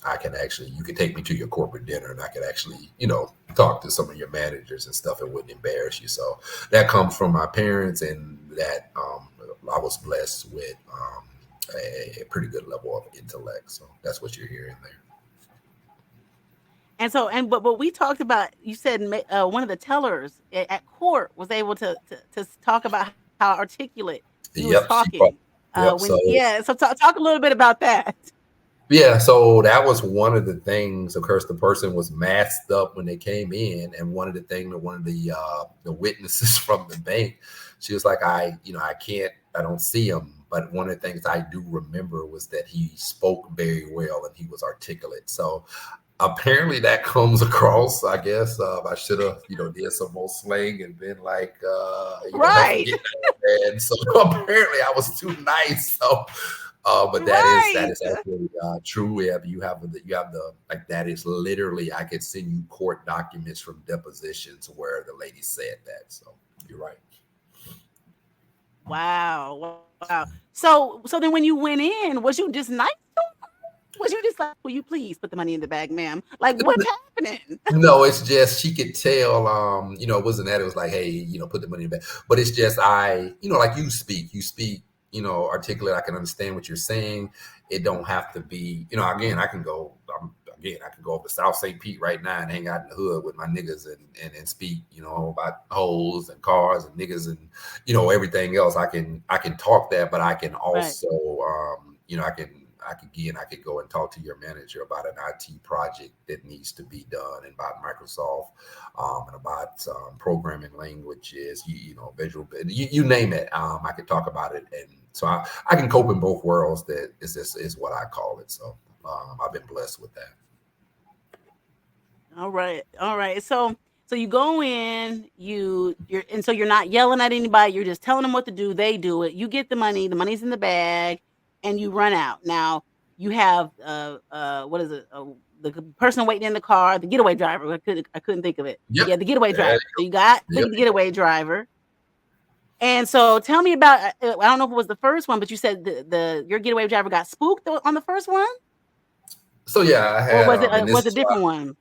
I can actually, you can take me to your corporate dinner, and I could actually talk to some of your managers and stuff. It wouldn't embarrass you. So that comes from my parents, and that I was blessed with a pretty good level of intellect. So that's what you're hearing there. And so, but we talked about. You said one of the tellers at court was able to talk about how articulate you was Yep. talking. Yep. When yeah, so talk a little bit about that. Yeah, so that was one of the things. Of course, the person was masked up when they came in, and one of the thing that one of the witnesses from the bank, she was like, I can't, I don't see him. But one of the things I do remember was that he spoke very well and he was articulate. So apparently that comes across. I guess I should have, did some more slang and been like, don't Right, forget that. And so apparently I was too nice. So but that right. is actually true. You have the like that is literally, I could send you court documents from depositions where the lady said that. So you're right. Wow, wow. So then when you went in, was you just nice? Was you just like, will you please put the money in the bag, ma'am? Like, what's happening? No, it's just she could tell. It wasn't that. It was like, hey, put the money in the bag. But it's just like you speak, articulate. I can understand what you're saying. It don't have to be, again, I can go. again, I could go over to South St. Pete right now and hang out in the hood with my niggas and speak, about hoes and cars and niggas and everything else. I can talk that, but I can Right. also I could go and talk to your manager about an IT project that needs to be done and about Microsoft, and about programming languages, visual, you name it. I could talk about it, and so I can cope in both worlds. That is what I call it. So I've been blessed with that. All right. All right. So you go in, you're and so you're not yelling at anybody, you're just telling them what to do, they do it. You get the money's in the bag, and you run out. Now, you have what is it? The person waiting in the car, the getaway driver. I couldn't think of it. Yep. Yeah, the getaway There driver. So you got you the go. Yep. getaway driver. And so tell me about I don't know if it was the first one, but you said the your getaway driver got spooked on the first one, So yeah, I or had was it and this was a is why different one?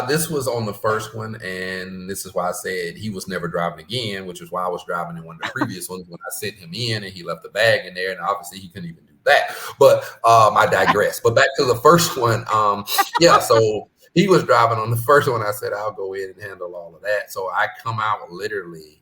this was on the first one, and this is why I said he was never driving again, which is why I was driving in one of the previous ones when I sent him in and he left the bag in there, and obviously he couldn't even do that. But I digress. But back to the first one. Yeah, so he was driving on the first one. I said I'll go in and handle all of that. So I come out literally,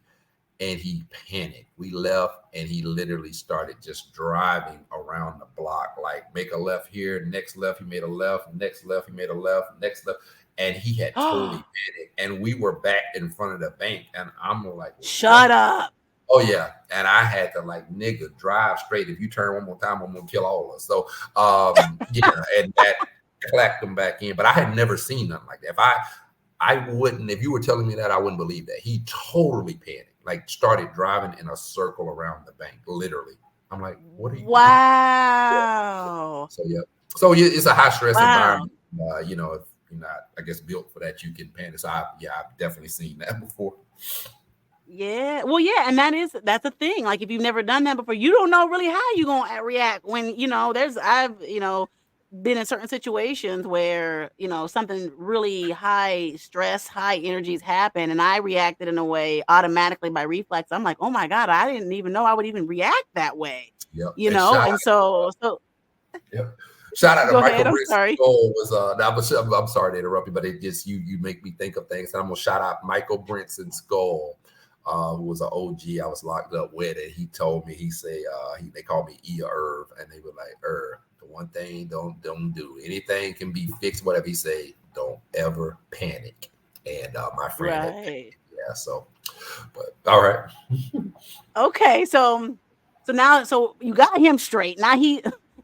and he panicked. We left, and he literally started just driving around the block, like make a left here, next left, he made a left, next left, he made a left, next left. And he had totally panicked. And we were back in front of the bank. And I'm like, what? Shut up. Oh, yeah. And I had to like, nigga, drive straight. If you turn one more time, I'm going to kill all of us. So, yeah. And that clacked him back in. But I had never seen nothing like that. I wouldn't, if you were telling me that, I wouldn't believe that. He totally panicked, like started driving in a circle around the bank, literally. I'm like, what are you doing? Yeah. Wow. So, yeah. So, yeah, it's a high stress Wow. environment. If you're not, I guess, built for that, you can panic. So, I've definitely seen that before. Yeah. Well, yeah, and that's a thing. Like if you've never done that before, you don't know really how you gonna react when I've been in certain situations where something really high stress, high energies happen, and I reacted in a way automatically by reflex. I'm like, oh my god, I didn't even know I would even react that way. Yep. And shout And so Yep. Shout out to go Michael ahead. I'm Britt's sorry. goal was I'm sorry to interrupt you, but it just you make me think of things. And I'm gonna shout out Michael Brinson's goal, who was an OG I was locked up with, and he told me, he said they called me Irv, and they were like, the one thing don't do. Anything can be fixed, whatever he say, don't ever panic. And my friend had Right. yeah, so but all right. Okay, so you got him straight. Now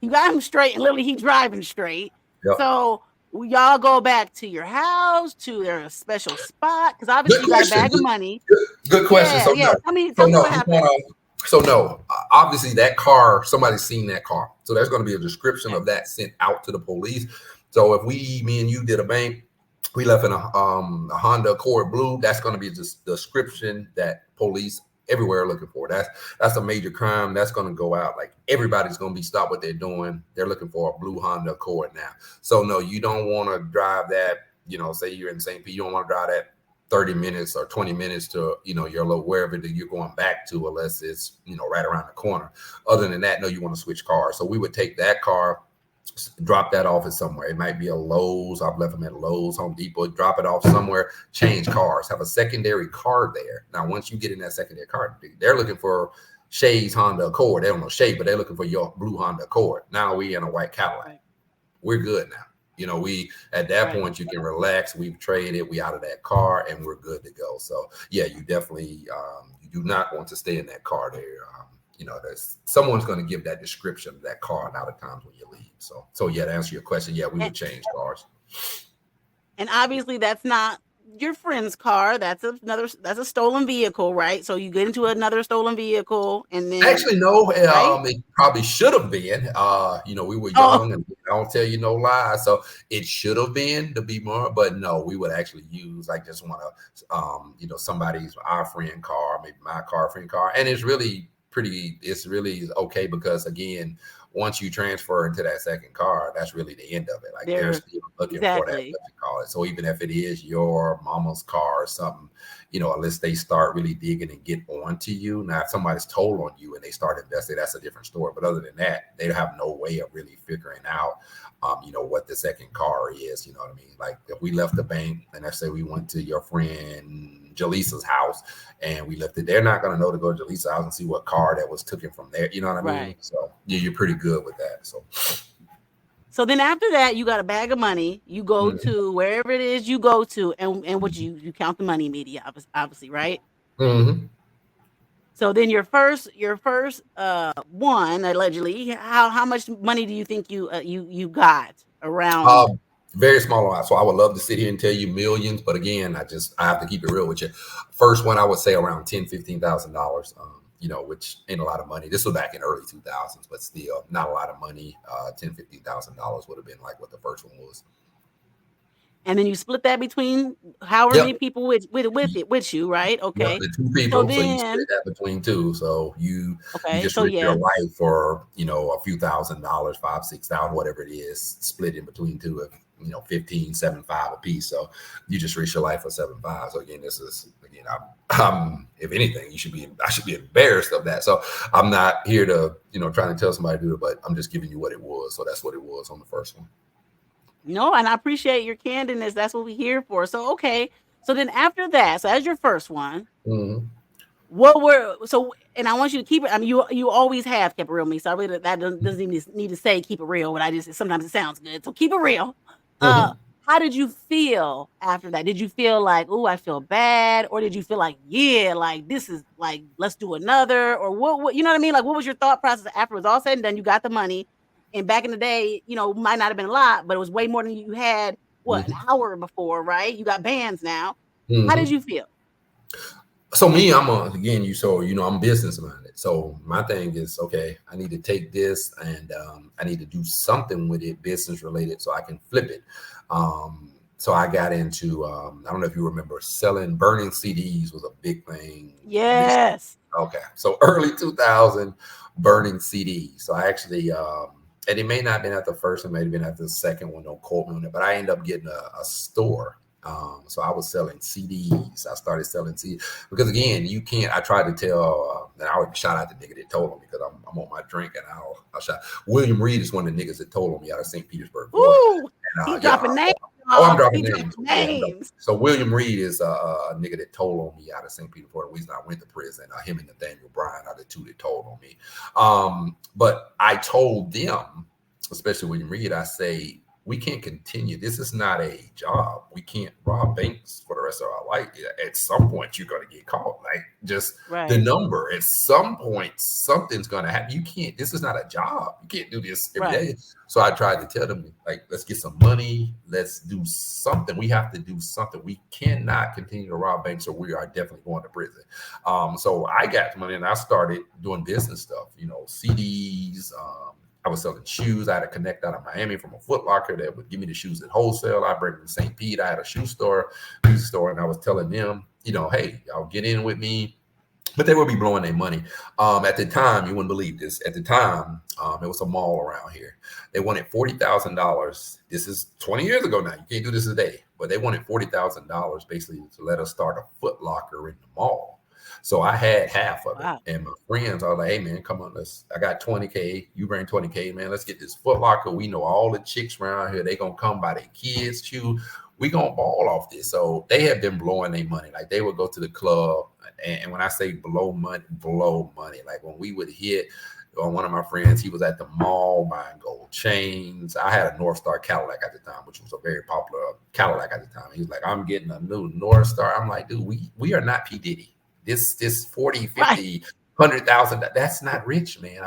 you got him straight, and literally he driving straight. Yep. So y'all go back to your house, to their special spot, because obviously Good you got a question. bag of money. Good question. Yeah, So yeah. no, Tell me what you happened. want to. So no, obviously that car, somebody's seen that car. So there's going to be a description Okay, of that sent out to the police. So if me and you did a bank, we left in a Honda Accord blue. That's going to be just the description that police everywhere are looking for. That's a major crime. That's going to go out. Like everybody's going to be stopped what they're doing. They're looking for a blue Honda Accord now. So no, you don't want to drive that. Say you're in St. Pete, you don't want to drive that 30 minutes or 20 minutes to your local wherever that you're going back to, unless it's right around the corner. Other than that, no, you want to switch cars. So we would take that car, drop that off at somewhere. It might be a Lowe's. I've left them at Lowe's, Home Depot. Drop it off somewhere. Change cars. Have a secondary car there. Now, once you get in that secondary car, they're looking for Shay's Honda Accord. They don't know Shay, but they're looking for your blue Honda Accord. Now we in a white Cadillac. right, We're good now. We at that right. point you can relax. We've traded. We out of that car and we're good to go. So yeah, you definitely you do not want to stay in that car there. There's someone's going to give that description of that car a lot of times when you leave. So yeah, to answer your question, yeah, we And, would change cars. and obviously that's not your friend's car. That's a stolen vehicle, right? So you get into another stolen vehicle, and then Actually, no. right? It probably should have been. We were Oh, young, and I don't tell you no lie. So it should have been to be more, but no, we would actually use like just want to, somebody's our friend car, maybe my car, friend car, and it's really pretty. It's really okay because again, once you transfer into that second car, that's really the end of it. Like they're There, still looking for that, exactly. what you call it. So even if it is your mama's car or something, unless they start really digging and get onto you. Now, if somebody's told on you and they start investing, that's a different story. But other than that, they have no way of really figuring out, what the second car is. You know what I mean? Like if we left the bank and let's say we went to your friend Jaleesa's house and we left it, they're not going to know to go to Jaleesa's house and see what car that was taken from there. You know what I mean? Right. So yeah, you're pretty good with that. So So then after that, you got a bag of money. You go mm-hmm. to wherever it is you go to, and what you count the money immediately, obviously, right? Mm-hmm. So then your first one allegedly, how much money do you think you got around? Very small amount. So I would love to sit here and tell you millions, but again, I have to keep it real with you. First one, I would say around $10,000, $15,000. Which ain't a lot of money. This was back in early 2000s, but still not a lot of money. $10,000, $15,000 would have been like what the first one was. And then you split that between however Yep. many people with it with you, right? Yep, Okay. the two So people. So you split then, that between two. So you okay, just so risk your yeah, life for a few $1,000s, 5, 6,000, whatever it is, split in between two of 15, 7, 5 a piece. So you just risk your life for 7, 5. So again, this is again, if anything, I should be embarrassed of that. So I'm not here to trying to tell somebody to do it, but I'm just giving you what it was. So that's what it was on the first one. no, and I appreciate your candidness. That's what we're here for. So okay, so then after that, so as your first one, Mm-hmm. what were so? And I want you to keep it. I mean, you always have kept it real, me. So I really that doesn't even need to say keep it real, but I just sometimes it sounds good. So keep it real. Uh, Mm-hmm. how did you feel after that? Did you feel like, oh, I feel bad, or did you feel like, yeah, like this is like let's do another, or what? You know what I mean? Like, what was your thought process after it was all said and done? You got the money, and back in the day, might not have been a lot, but it was way more than you had. What, an hour before, right? You got bands now. How did Mm-hmm. you feel? So me, again, I'm business minded. So my thing is, okay, I need to take this and I need to do something with it, business related, so I can flip it. So I got into, I don't know if you remember, burning CDs was a big thing. Yes. Okay, so early 2000, burning CDs. So I actually, and it may not have been at the first, it may have been at the second one. Don't quote me on it, but I ended up getting a store. So I was selling CDs. I started selling CDs because again, you can't. I tried to tell, and I would shout out the nigga that told on me because I'm on my drink and I'll shout. William Reed is one of the niggas that told on me out of St. Petersburg, Florida. Ooh, And he dropping names, oh, I'm y'all. dropping He names. dropping Yeah, I'm dropping. names. So William Reed is a nigga that told on me out of St. Petersburg. The reason I went to prison, him and Nathaniel Bryan are the two that told on me. But I told them, especially William Reed, I say, we can't continue. This is not a job. We can't rob banks for the rest of our life. At some point, you're going to get caught. Like just the Right, number. At some point, something's going to happen. You can't. This is not a job. You can't do this every right, day. So I tried to tell them, like, let's get some money. Let's do something. We have to do something. We cannot continue to rob banks, or we are definitely going to prison. So I got money and I started doing business stuff. CDs. I was selling shoes. I had a connect out of Miami from a Foot Locker that would give me the shoes at wholesale. I bring them to St. Pete. I had a music store, and I was telling them, hey, y'all get in with me. But they would be blowing their money. At the time, you wouldn't believe this. At the time, it was a mall around here. They wanted $40,000. This is 20 years ago now. You can't do this today. But they wanted $40,000 basically to let us start a Foot Locker in the mall. So I had half of it. wow, And my friends are like, hey, man, come on. I got 20K. You bring 20K, man. Let's get this Foot Locker. We know all the chicks around here. They going to come by their kids' shoe. We going to ball off this. So they have been blowing their money. Like they would go to the club. And when I say blow money, like when we would hit, one of my friends, he was at the mall buying gold chains. I had a North Star Cadillac at the time, which was a very popular Cadillac at the time. He was like, I'm getting a new North Star. I'm like, dude, we are not P. Diddy. This 40, right, 50, 100,000, that's not rich, man.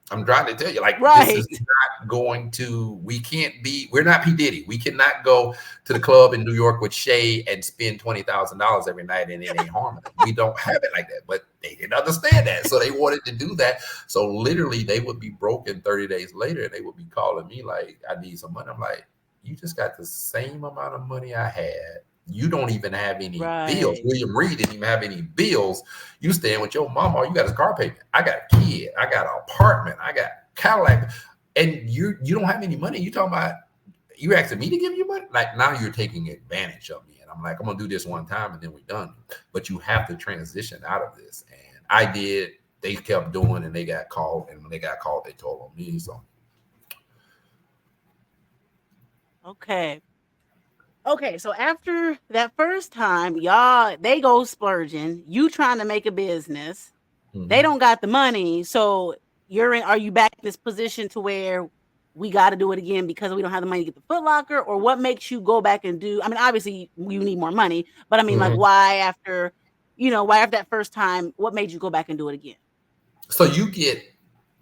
I'm trying to tell you, like, this right, is not going to, we're not P. Diddy. We cannot go to the club in New York with Shay and spend $20,000 every night and it ain't harming them. We don't have it like that, but they didn't understand that. So they wanted to do that. So literally they would be broken 30 days later and they would be calling me like, I need some money. I'm like, you just got the same amount of money I had. You don't even have any bills. right. William Reed didn't even have any bills. You staying with your mama. All you got is car payment. I got a kid. I got an apartment. I got Cadillac. and you don't have any money. You talking about you asking me to give you money? Like now you're taking advantage of me. And I'm like, I'm gonna do this one time and then we're done. But you have to transition out of this. And I did. They kept doing and they got caught. And when they got caught, they told on me. So Okay. Okay, so after that first time, y'all they go splurging. You trying to make a business. They mhm. don't got the money, so you're in. Are you back in this position to where we got to do it again because we don't have the money to get the Foot Locker, or what makes you go back and do? I mean, obviously you need more money, but I mean, like, Mhm. why after, why after that first time? What made you go back and do it again? So you get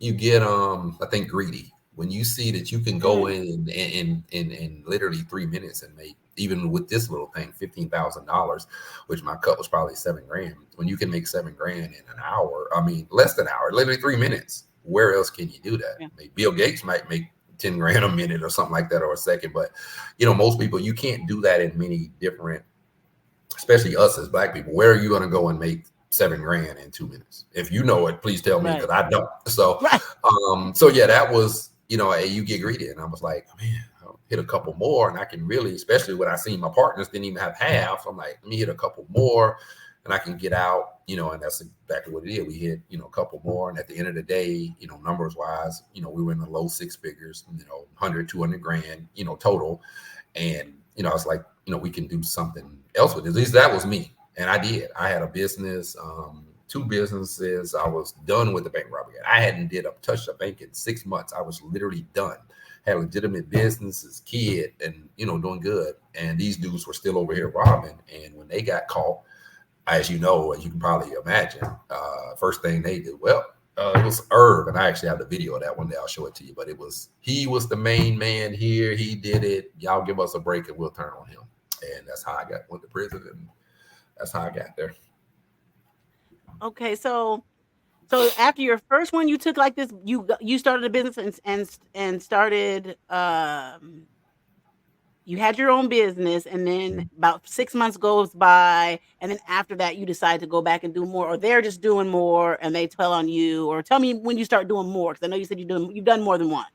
I think greedy when you see that you can go Mm, in literally 3 minutes and make even with this little thing $15,000, which my cut was probably 7 grand. When you can make 7 grand in an hour, I mean less than an hour, literally 3 minutes. Where else can you do that? yeah, Maybe Bill Gates might make 10 grand a minute or something like that or a second, but most people you can't do that in many different, especially us as black people. Where are you going to go and make 7 grand in 2 minutes? If you know it, please tell me right, because I don't. So, right. so yeah, that was you get greedy, and I was like, man, I'll hit a couple more, and I can really, especially when I seen my partners didn't even have half. So I'm like, let me hit a couple more, and I can get out. And that's exactly what it is. We hit a couple more, and at the end of the day, numbers wise, we were in the low six figures, 100, 200 grand, total. And I was like, we can do something else with it. At least that was me, and I did. I had a business, two businesses. I was done with the bank robbery. I hadn't touched a bank in 6 months. I was literally done. Had legitimate businesses, kid, and doing good. And these dudes were still over here robbing. And when they got caught, as you can probably imagine, first thing they did, well, it was Irv, and I actually have the video of that one day. I'll show it to you. But he was the main man here. He did it. Y'all give us a break, and we'll turn on him. And that's how I went to prison, and that's how I got there. Okay, so after your first one, you took like this, you started a business and started you had your own business, and then Mhm. about 6 months goes by, and then after that you decide to go back and do more, or they're just doing more and they tell on you, or tell me when you start doing more, because I know you said you've done more than one.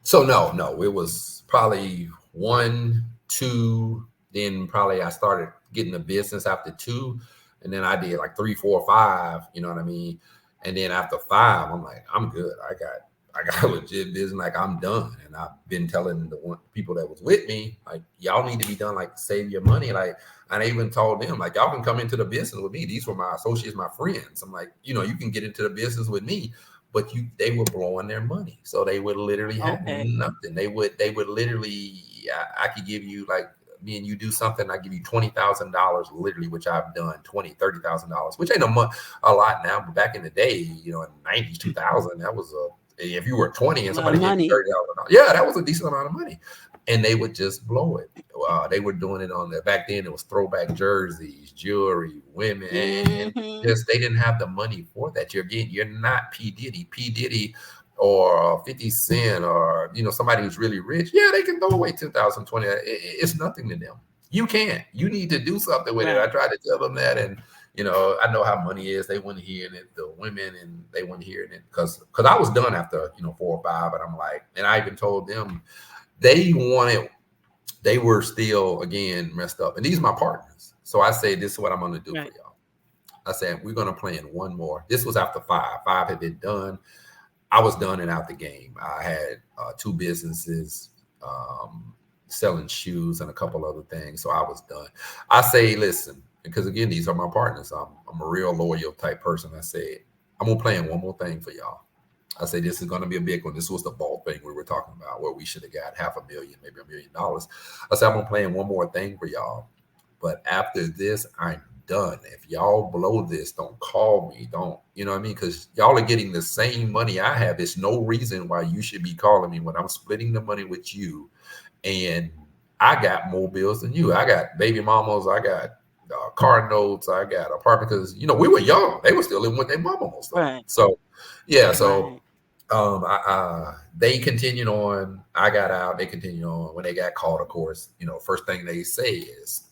So no, it was probably one, two. Then probably I started getting the business after two, and then I did like three, four, five. You know what I mean? And then after five, I'm like, I'm good. I got a legit business. Like I'm done. And I've been telling people that was with me, like y'all need to be done. Like save your money. Like and I even told them, like y'all can come into the business with me. These were my associates, my friends. I'm like, you can get into the business with me, but they were blowing their money, so they would literally have Okay. nothing. They would literally, I could give you, like, me and you do something, I give you $20,000 literally, which I've done 20, $30,000, which ain't a lot now, but back in the day, in the 90s, 2000, that was if you were 20 A and lot of somebody gave you money. $30,000, yeah, that was a decent amount of money. And they would just blow it. They were doing it on the back then. It was throwback jerseys, jewelry, women, and Hmm. just they didn't have the money for that. You're not P Diddy, or 50 Cent, or somebody who's really rich. Yeah, they can throw away 10,000, 20. It's nothing to them. You can't. You need to do something with it. I Right. tried to tell them that, and I know how money is. They wouldn't hear it. The women, and they wouldn't hear it because I was done after 4 or 5, and I'm like, and I even told them they wanted. They were still again messed up, and these are my partners. So I say, this is what I'm going to do for Right. y'all. I said, we're going to plan one more. This was after five. Five had been done. I was done and out the game. I had two businesses, selling shoes and a couple other things. So I was done. I say, listen, because again, these are my partners. I'm a real loyal type person. I said, I'm going to plan one more thing for y'all. I say, this is going to be a big one. This was the ball thing we were talking about, where we should have got $500,000, maybe $1 million. I said, I'm going to plan one more thing for y'all. But after this, I'm done. If y'all blow this, don't call me. Don't, you know what I mean? Because y'all are getting the same money I have. There's no reason why you should be calling me when I'm splitting the money with you. And I got more bills than you. I got baby mamas. I got car notes. I got apartment, because we were young. They were still living with their mama most of them. Right. So yeah. So Right. they continued on. I got out. They continued on. When they got caught, of course, first thing they say is,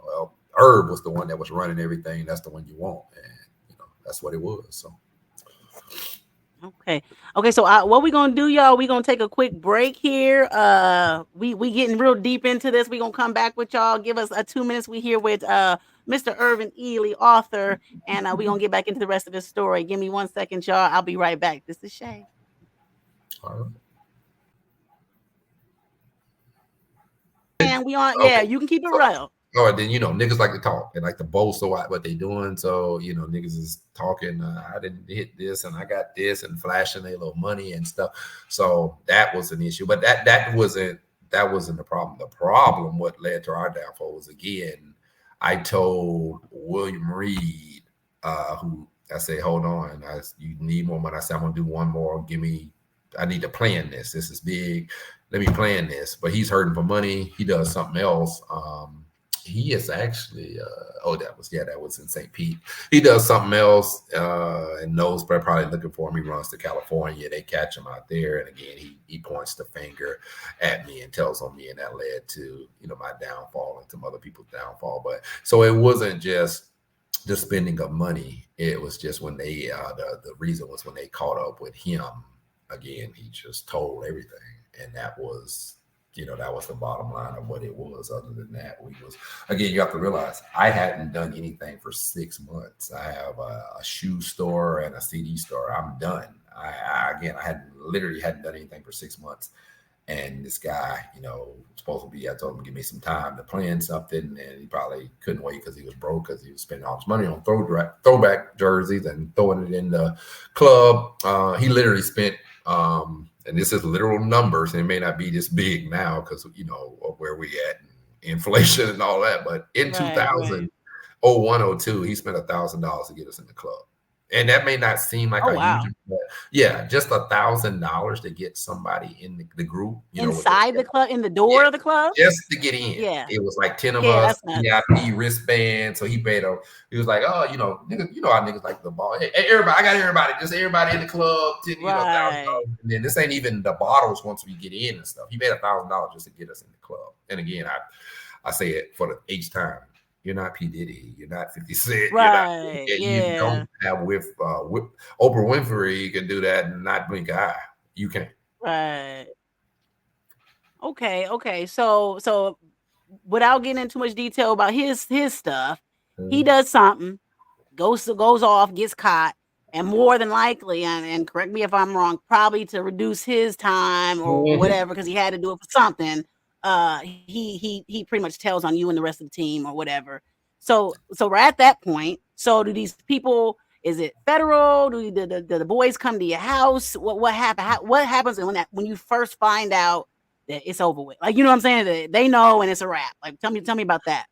well, Herb was the one that was running everything. That's the one you want, and that's what it was. So Okay. Okay, so what we gonna do, y'all? We gonna take a quick break here. We getting real deep into this. We gonna come back with y'all. Give us a 2 minutes. We here with Mr. Earvin Ealy, author, and we gonna get back into the rest of the story. Give me 1 second, y'all. I'll be right back. This is Shay. All right. And we on. Okay. Yeah, you can keep it So, real. all right, then niggas like to talk and like to boast about what they doing. So niggas is talking. I didn't hit this and I got this and flashing their little money and stuff. So that was an issue, but that wasn't the problem. The problem, what led to our downfall, was again, I told William Reed, who I said, hold on, you need more money. I said, I'm gonna do one more. Give me. I need to plan this. This is big. Let me plan this. But he's hurting for money. He does something else. He is actually that was in St. Pete. He does something else and knows they're probably looking for him. He runs to California. They catch him out there, and again he points the finger at me and tells on me, and that led to my downfall and some other people's downfall. But so it wasn't just the spending of money. It was just when they the reason was when they caught up with him again. He just told everything, and that was the bottom line of what it was. Other than that, we was again. You have to realize I hadn't done anything for 6 months. I have a shoe store and a CD store. I'm done. I hadn't done anything for 6 months. And this guy, supposed to be, I told him to give me some time to plan something, and he probably couldn't wait because he was broke, because he was spending all his money on throwback jerseys and throwing it in the club. He literally spent, and this is literal numbers, and it may not be this big now because of where we at and inflation and all that, but in Right, right. 2001, 02, he spent $1,000 to get us in the club. And that may not seem like Oh a huge, wow. but yeah, just $1,000 to get somebody in the group, with this Inside guy. the club, in the Yeah, door of the club. just to get in. Yeah, It was like 10 of yeah. us, That's nuts. VIP wristband. So he was like, oh, niggas, how niggas like the ball. Hey, everybody, I got everybody, just everybody in the club, Right, $1,000. And then this ain't even the bottles once we get in and stuff. He made $1,000 just to get us in the club. And again, I say it for the eighth time. You're not P. Diddy. You're not 50 Cent. You're not. right. You Yeah, don't have with Oprah Winfrey. You can do that and not blink an eye. You can't. right. Okay, okay. So without getting into too much detail about his stuff, he Mhm. does something, goes off, gets caught, and more than likely, and correct me if I'm wrong, probably to reduce his time or whatever, Mhm. because he had to do it for something. He pretty much tells on you and the rest of the team or whatever. So we're at that point. So do these people? Is it federal? Do the boys come to your house? What happened? What happens when you first find out that it's over with? Like, you know what I'm saying? That they know and it's a wrap. Like, tell me about that.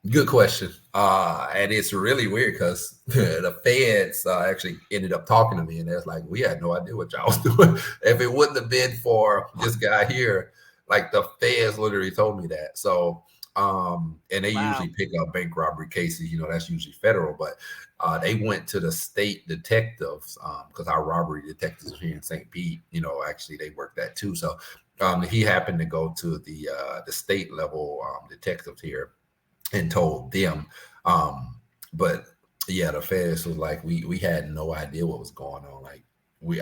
Good question. And it's really weird because the feds actually ended up talking to me, and they're like, "We had no idea what y'all was doing. If it wouldn't have been for this guy here, like the feds literally told me that." So, and they usually Wow. pick up bank robbery cases. That's usually federal, but they went to the state detectives because our robbery detectives here in St. Pete, actually they work that too. So, he happened to go to the state level detectives here and told them. Um, but yeah, the feds was like, we had no idea what was going on. Like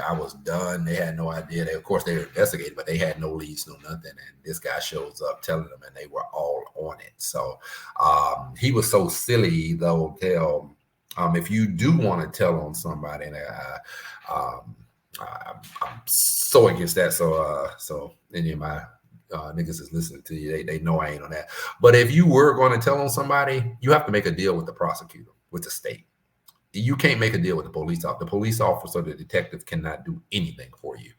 I was done. They had no idea. Of course they were investigating, but they had no leads, no nothing. And this guy shows up telling them, and they were all on it. So he was so silly though. Tell if you do want to tell on somebody, and I'm so against that. So any of my niggas is listening to you, they know I ain't on that. But if you were going to tell on somebody, you have to make a deal with the prosecutor, with the state. You can't make a deal with the police officer. The police officer, the detective cannot do anything for you.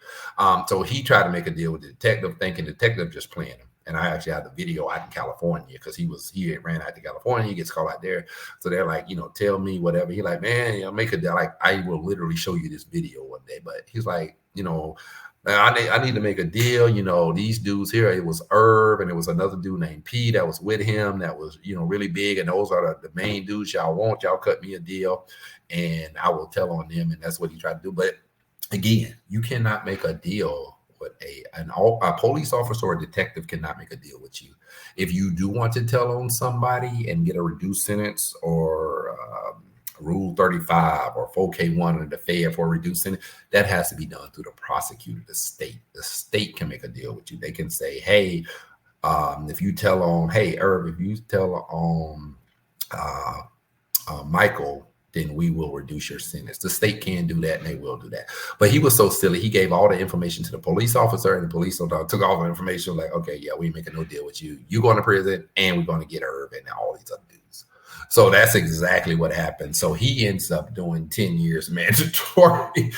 So he tried to make a deal with the detective, thinking the detective just playing him. And I actually have the video out in California because he ran out to California. He gets called out there. So they're like, tell me whatever. He like, man, make a deal. Like, I will literally show you this video one day. But he's like, I need to make a deal. These dudes here, it was Irv and it was another dude named P that was with him that was, really big. And those are the main dudes y'all want. Y'all cut me a deal and I will tell on them. And that's what he tried to do. But again, you cannot make a deal with a police officer or a detective cannot make a deal with you. If you do want to tell on somebody and get a reduced sentence or Rule 35 or 4K1 under the Fed for reducing it, that has to be done through the prosecutor, the state. The state can make a deal with you. They can say, hey, if you tell on, hey, Irv, if you tell on uh, Michael, then we will reduce your sentence. The state can do that, and they will do that. But he was so silly. He gave all the information to the police officer, and the police took all the information. Like, okay, yeah, we ain't making no deal with you. You going to prison, and we're going to get Irv and all these other dudes. So that's exactly what happened. So he ends up doing 10 years mandatory.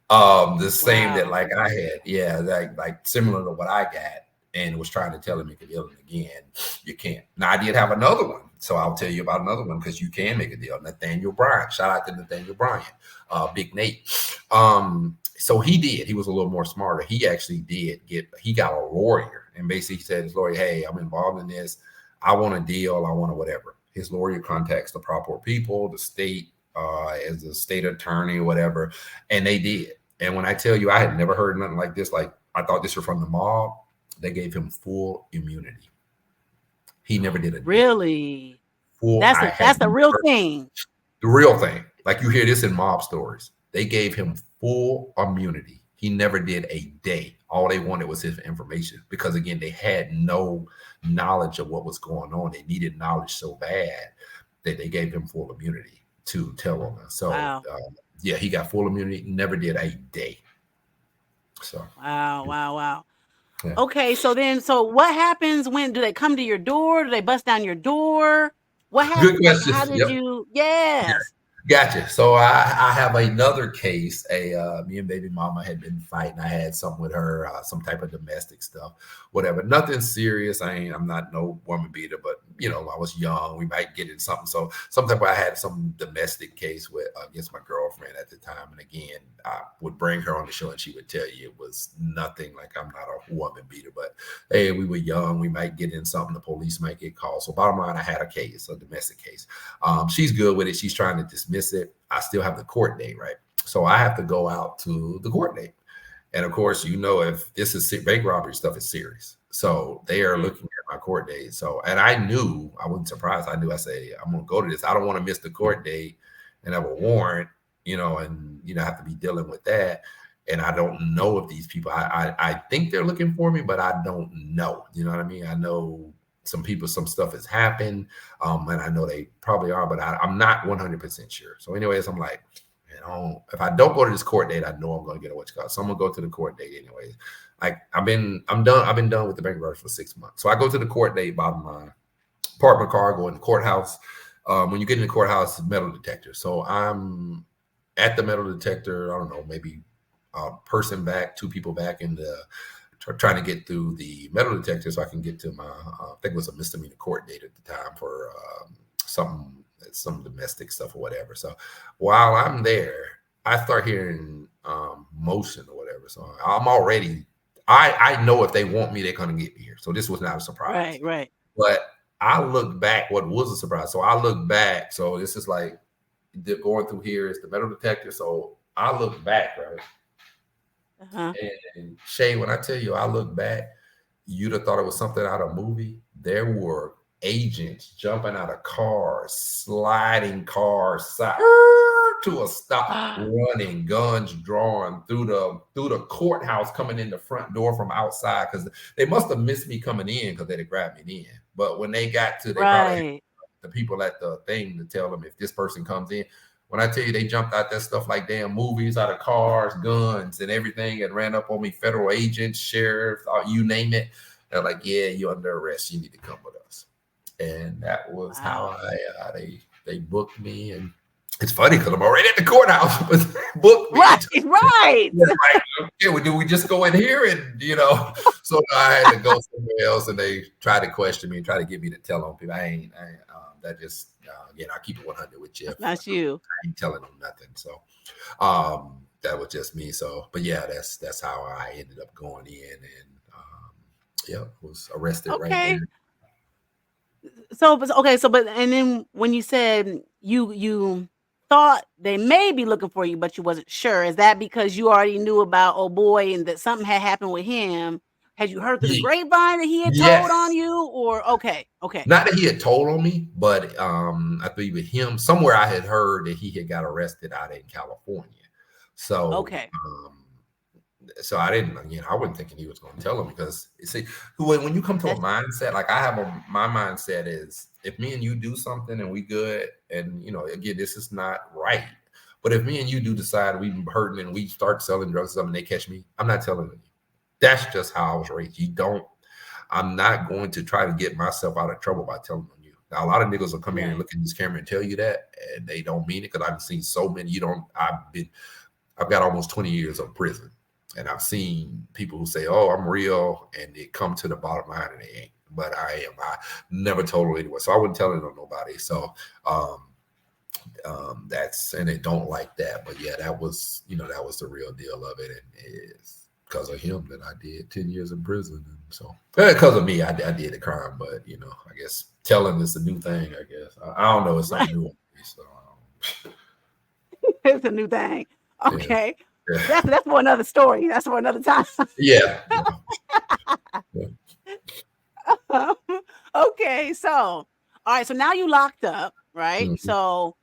The same that Wow. like I had, yeah, like similar to what I got, and was trying to tell him he could deal. And again, you can't. Now I did have another one, so I'll tell you about another one because you can make a deal. Nathaniel Bryant, shout out to Nathaniel Bryant, Big Nate. So he did. He was a little more smarter. He actually did get. He got a lawyer, and basically said his lawyer, "Hey, I'm involved in this. I want a deal. I want a whatever." His lawyer contacts the proper people, the state, as a state attorney or whatever, and they did. And when I tell you, I had never heard nothing like this. Like I thought this was from the mob. They gave him full immunity. He never did a day. Really? Full. That's I a had that's a real thing. the real thing. Like you hear this in mob stories. They gave him full immunity. He never did a day. All they wanted was his information because again, they had no knowledge of what was going on. They needed knowledge so bad that they gave him full immunity to tell on us. So Wow. yeah, he got full immunity. Never did a day. So Wow, wow, wow. yeah, Okay, so what happens when do they come to your door? Do they bust down your door? What good happened? Like, question. how did Yep. you Yes. Gotcha. So I have another case. Me and baby mama had been fighting. I had something with her, some type of domestic stuff, whatever. Nothing serious. I'm not no woman beater, but I was young. We might get in something. So sometimes I had some domestic case with against my girlfriend at the time. And again, I would bring her on the show and she would tell you it was nothing like I'm not a woman beater, but hey, we were young. We might get in something. The police might get called. So bottom line, I had a case, a domestic case. She's good with it. She's trying to dismiss it. I still have the court date, right? So I have to go out to the court date. And of course, if this is bank robbery stuff is serious. So they are Mhm. looking at my court date. So, and I knew, I wasn't surprised. I knew, I say, I'm going to go to this. I don't want to miss the court date and have a warrant, and, have to be dealing with that. And I don't know if these people, I think they're looking for me, but I don't know. You know what I mean? I know some people, some stuff has happened. And I know they probably are, but I'm not 100% sure. So anyways, I'm like, if I don't go to this court date, I know I'm going to get a what you call. So I'm going to go to the court date anyways. Like I'm done. I've been done with the bank robbery for 6 months. So I go to the court date, bottom line, park my car, go in the courthouse. When you get in the courthouse, metal detector. So I'm at the metal detector. I don't know, maybe a person back, two people back in the trying to get through the metal detector so I can get to my, I think it was a misdemeanor court date at the time for some domestic stuff or whatever. So while I'm there, I start hearing motion or whatever. So I'm already, I know if they want me, they're going to get me here. So this was not a surprise. Right, right. But I look back, what was a surprise. So I look back. So this is like going through here is the metal detector. So I look back, right? Uh-huh. And Shay, when I tell you I look back, you'd have thought it was something out of a movie. There were agents jumping out of cars, sliding cars to a stop, running, guns drawn through the courthouse, coming in the front door from outside because they must have missed me coming in because they'd have grabbed me in. But when they got to, they probably had Right. the people at the thing to tell them if this person comes in. When I tell you they jumped out that stuff like damn movies, out of cars, guns, and everything, and ran up on me, federal agents, sheriff, you name it. They're like, "Yeah, you're under arrest. You need to come with us." And that was how Wow. they booked me. And it's funny because I'm already at the courthouse, but they booked me. Right, right. It's like, okay, well, do we just go in here and So I had to go somewhere else, and they tried to question me and try to get me to tell on people. That just again, I keep it 100 with you. That's not you. I ain't telling them nothing. So that was just me. So, but yeah, that's how I ended up going in, and yeah, was arrested right Okay. there. But and then when you said you thought they may be looking for you, but you wasn't sure. Is that because you already knew about oh boy and that something had happened with him? Had you heard through the Ye- grapevine that he had told on yes. you, or okay, okay, Not that he had told on me, but I believe with him somewhere I had heard that he had got arrested out in California. So okay? so I didn't, I wasn't thinking he was going to tell him because you see, when you come to a That's mindset, like my mindset is if me and you do something and we good, and again, this is not right. But if me and you do decide we hurting and we start selling drugs or something, they catch me, I'm not telling you. That's just how I was raised. I'm not going to try to get myself out of trouble by telling on you. Now, a lot of niggas will come here and right. look at this camera and tell you that, and they don't mean it because I've seen so many. I've got almost 20 years of prison, and I've seen people who say, "Oh, I'm real," and they come to the bottom line and they ain't. But I am. I never told anyone, so I wouldn't tell it on nobody. So um, that's and they don't like that. But yeah, that was the real deal of it, and it's because of him that I did 10 years in prison, and so because of me, I did the crime. But I guess telling is a new thing. I guess I don't know. It's Right. something new. So It's a new thing. yeah, Okay. yeah, That's for another story. That's for another time. yeah, yeah. Okay, so all right, so now you locked up, right? Mhm. So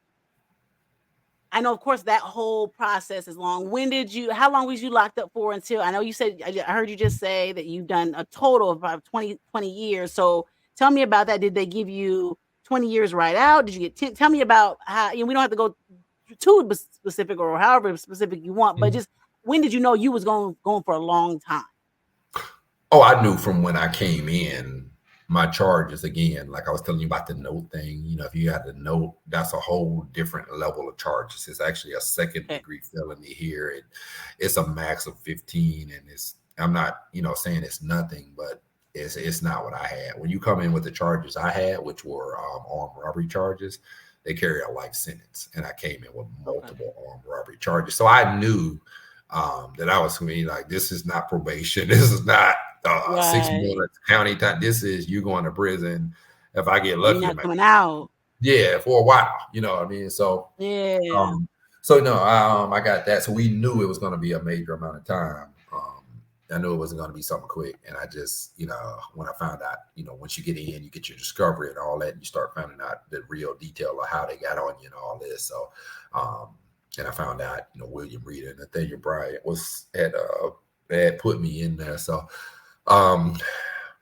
I know, of course, that whole process is long. When did you? How long was you locked up for? Until I know you said I heard you just say that you've done a total of about 20 years. So tell me about that. Did they give you 20 years right out? Did you get 10? Tell me about how. We don't have to go too specific or however specific you want, but Mhm. just when did you know you was going for a long time? Oh, I knew from when I came in my charges again, like I was telling you about the note thing. If you had the note, that's a whole different level of charges. It's actually a second Okay. degree felony here, and it's a max of 15. And I'm not, saying it's nothing, but it's not what I had. When you come in with the charges I had, which were armed robbery charges, they carry a life sentence, and I came in with Okay. multiple armed robbery charges. So I knew that I was going to be like, this is not probation. This is not 6 Right. months county time. This is you going to prison. If I get And you're lucky, it not might coming be, out. yeah, for a while. You know what I mean? So, Yeah. um, no, I got that. So we knew it was going to be a major amount of time. I knew it wasn't going to be something quick, and I just, when I found out, once you get in, you get your discovery and all that, and you start finding out the real detail of how they got on you and all this. So, um, and I found out, William Reed and Nathaniel Bryant had put me in there. So, um,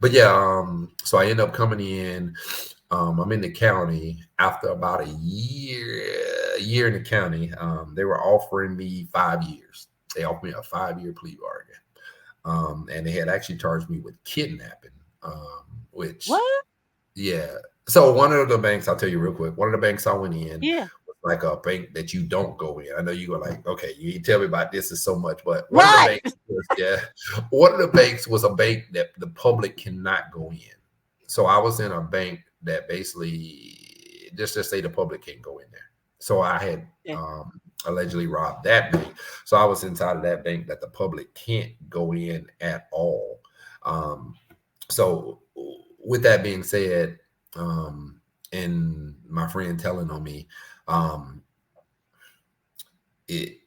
but yeah, so I end up coming in. I'm in the county after about a year in the county. They were offering me 5 years. They offered me a 5-year plea bargain. And they had actually charged me with kidnapping, which, What? yeah. So one of the banks, I'll tell you real quick, one of the banks I went in Yeah. was like a bank that you don't go in. I know you were like, okay, you tell me about this is so much, but one of the Right. banks was, yeah, one of the banks was a bank that the public cannot go in. So I was in a bank that basically just say the public can't go in there. So I had Okay. allegedly robbed that bank. So I was inside of that bank that the public can't go in at all. Um, so with that being said, and my friend telling on me, um, it,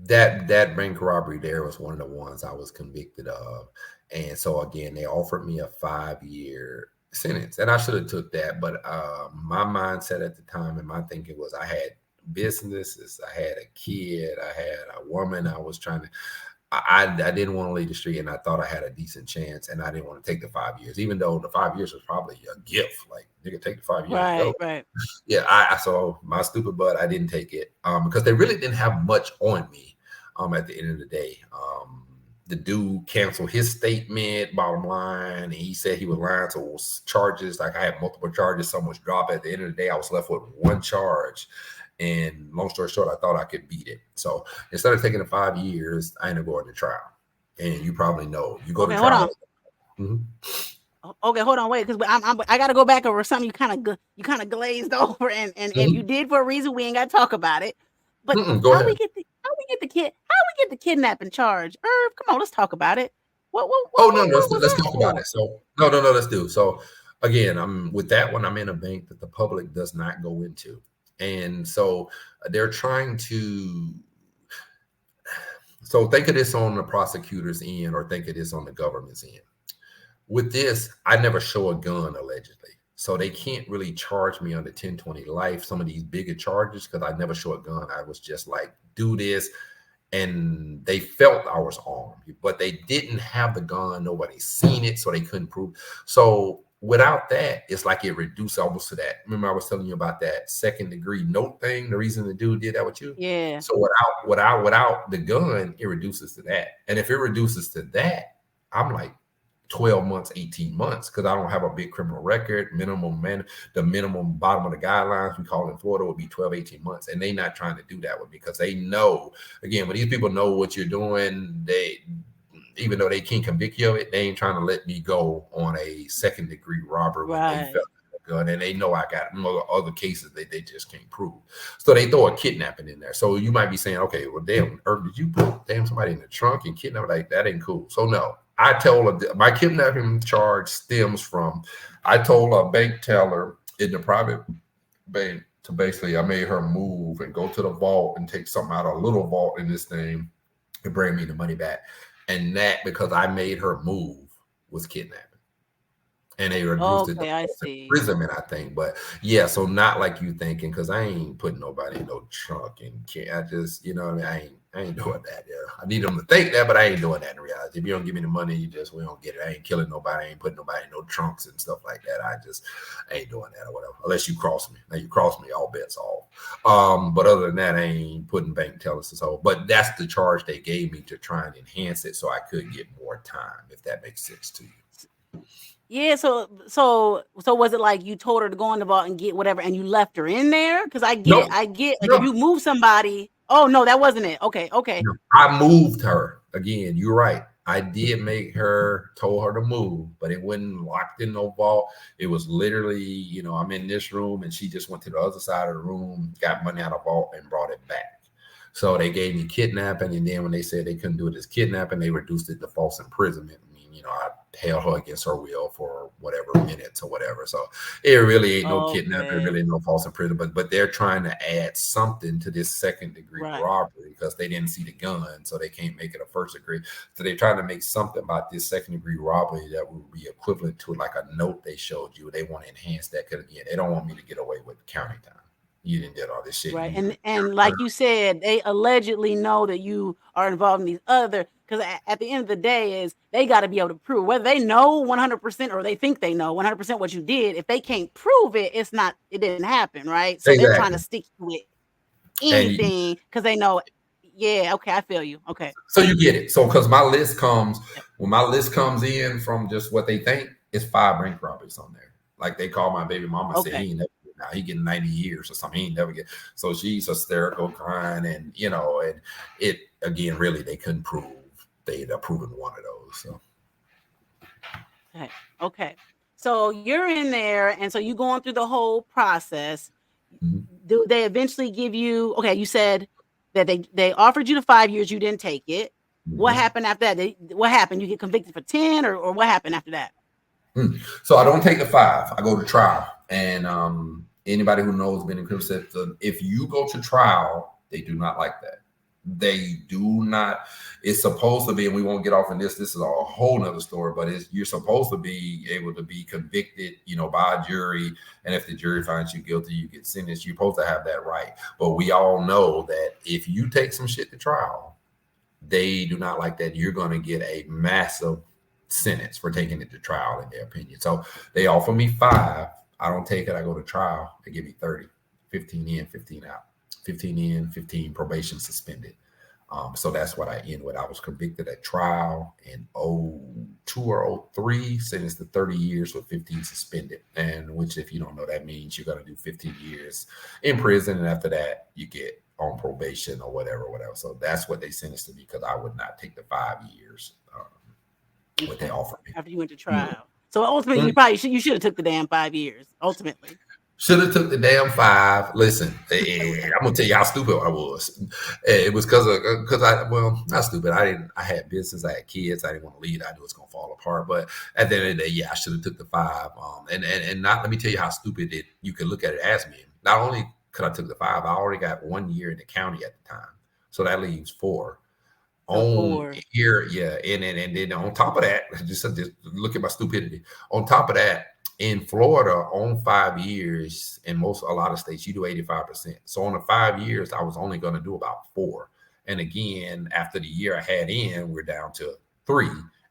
that bank robbery there was one of the ones I was convicted of, and so again they offered me a 5-year sentence, and I should have took that, but my mindset at the time and my thinking was I had businesses, I had a kid, I had a woman I was trying to. I didn't want to leave the street, and I thought I had a decent chance, and I didn't want to take the 5 years, even though the 5 years was probably a gift. Like, nigga, take the 5 years and Right. go. Right. Yeah, I so my stupid butt, I didn't take it because they really didn't have much on me. At the end of the day, the dude canceled his statement. Bottom line, and he said he was lying. So it was charges, like I had multiple charges. Some was dropped. At the end of the day, I was left with one charge. And long story short, I thought I could beat it. So instead of taking the 5 years, I ended up going to trial. And you probably know, you go to Okay. Hold trial. on. Mhm. Okay. Hold on. Wait, because I got to go back over something you kind of glazed over, and you Mhm. did for a reason. We ain't got to talk about it. But Go ahead. how we get the kid how we get the kidnapping charge? Irv, come on, let's talk about it. Oh no, What was let's that talk about for? it. So no, let's do. So again, I'm with that one. I'm in a bank that the public does not go into, and so they're trying to. So think of this on the prosecutor's end, or think of this on the government's end. With this, I never show a gun allegedly. So they can't really charge me under 1020 life, some of these bigger charges, because I never show a gun. I was just like, do this. And they felt I was armed, but they didn't have the gun. Nobody seen it, so they couldn't prove. So without that, it's like it reduced almost to that. Remember, I was telling you about that second degree note thing. The reason the dude did that with you. Yeah. So without the gun, it reduces to that. And if it reduces to that, I'm like 12 months, 18 months, because I don't have a big criminal record. The minimum bottom of the guidelines we call in Florida would be 12, 18 months. And they not trying to do that with me because they know, again, when these people know what you're doing, they, even though they can't convict you of it, they ain't trying to let me go on a second degree robbery when they Right. felt a gun, and they know I got other cases that they just can't prove. So they throw a kidnapping in there. So you might be saying, okay, well, damn, did you put somebody in the trunk and kidnap? Like, that ain't cool. So no, I told her my kidnapping charge stems from, I told a bank teller in the private bank to basically, I made her move and go to the vault and take something out of a little vault in this thing and bring me the money back. And that, because I made her move, was kidnapping. And they reduced it to Okay, I see. imprisonment, I think. But yeah, so not like you thinking, because I ain't putting nobody in no trunk and can't. I just, you know what I mean? I ain't doing that. Yeah, I need them to think that, but I ain't doing that in reality. If you don't give me the money, we don't get it. I ain't killing nobody. I ain't putting nobody in no trunks and stuff like that. I ain't doing that or whatever. Unless you cross me. Now you cross me, all bets off. But other than that, I ain't putting bank tellers and so. But that's the charge they gave me to try and enhance it so I could get more time, if that makes sense to you. Yeah, so was it like you told her to go in the vault and get whatever, and you left her in there? Because No, I get, like, if no. you move somebody. Oh no, that wasn't it. Okay, okay, No, I moved her. Again, you're right. I did make her, told her to move, but it wasn't locked in no vault. It was literally, I'm in this room and she just went to the other side of the room, got money out of vault and brought it back. So they gave me kidnapping. And then when they said they couldn't do it as kidnapping, they reduced it to false imprisonment. I mean, I held her against her will for whatever minutes or whatever. So it really ain't no kidnapping, okay, really no false imprisonment. But they're trying to add something to this second degree right. robbery because they didn't see the gun, so they can't make it a first degree. So they're trying to make something about this second degree robbery that would be equivalent to like a note they showed you. They want to enhance that because again, they don't want me to get away with county time. You didn't get all this shit. Right. You And like you said, they allegedly know that you are involved in these other, because at the end of the day is they got to be able to prove whether they know 100% or they think they know 100% what you did. If they can't prove it, it didn't happen, right? So they're trying to exactly. stick to it And anything because they know. Yeah, okay, I feel you. Okay. so you get it. So because my list comes, Yep. when my list comes in from just what they think, it's 5 bank robberies on there. Like they call my baby mama and say Okay. he ain't never get now. He getting 90 years or something. He ain't never get. So she's hysterical, crying, and and it again, really, they couldn't prove they'd proven one of those. So Okay. Okay. So you're in there, and so you going through the whole process. mhm, Do they eventually give you? Okay, you said that they offered you the 5 years. You didn't take it. What mhm. happened after that? What happened? You get convicted for 10, or what happened after that? So I don't take the 5. I go to trial, and anybody who knows been in criminal system, if you go to trial, they do not like that. They do not. It's supposed to be, and we won't get off in this. This is a whole nother story, but you're supposed to be able to be convicted, by a jury, and if the jury finds you guilty, you get sentenced. You're supposed to have that right. But we all know that if you take some shit to trial, they do not like that. You're going to get a massive sentence for taking it to trial, in their opinion. So they offer me 5. I don't take it. I go to trial. They give me 30, 15 in, 15 out, 15 in, 15 probation suspended. So that's what I end with. I was convicted at trial in 02 or 03, sentenced to 30 years with 15 suspended. And which, if you don't know, that means you're going to do 15 years in prison. And after that, you get on probation or whatever, whatever. So that's what they sentenced to me because I would not take the 5 years, what they Okay. offered me. After you went to Mm. trial, so ultimately Mm. you should have took the damn 5 years. Ultimately. Should have took the damn 5. Listen, I'm gonna tell you how stupid I was. It was because I not stupid. I had business. I had kids. I didn't want to leave. I knew it's gonna fall apart. But at the end of the day, yeah, I should have took the 5. And not, let me tell you how stupid it. You can look at it as me. Not only could I took the 5, I already got 1 year in the county at the time, so that leaves 4. So on 4. here, yeah, and then on top of that, just look at my stupidity. On top of that, in Florida, on 5 years, in a lot of states, you do 85%. So on the 5 years, I was only going to do about 4. And again, after the year I had in, we're down to 3.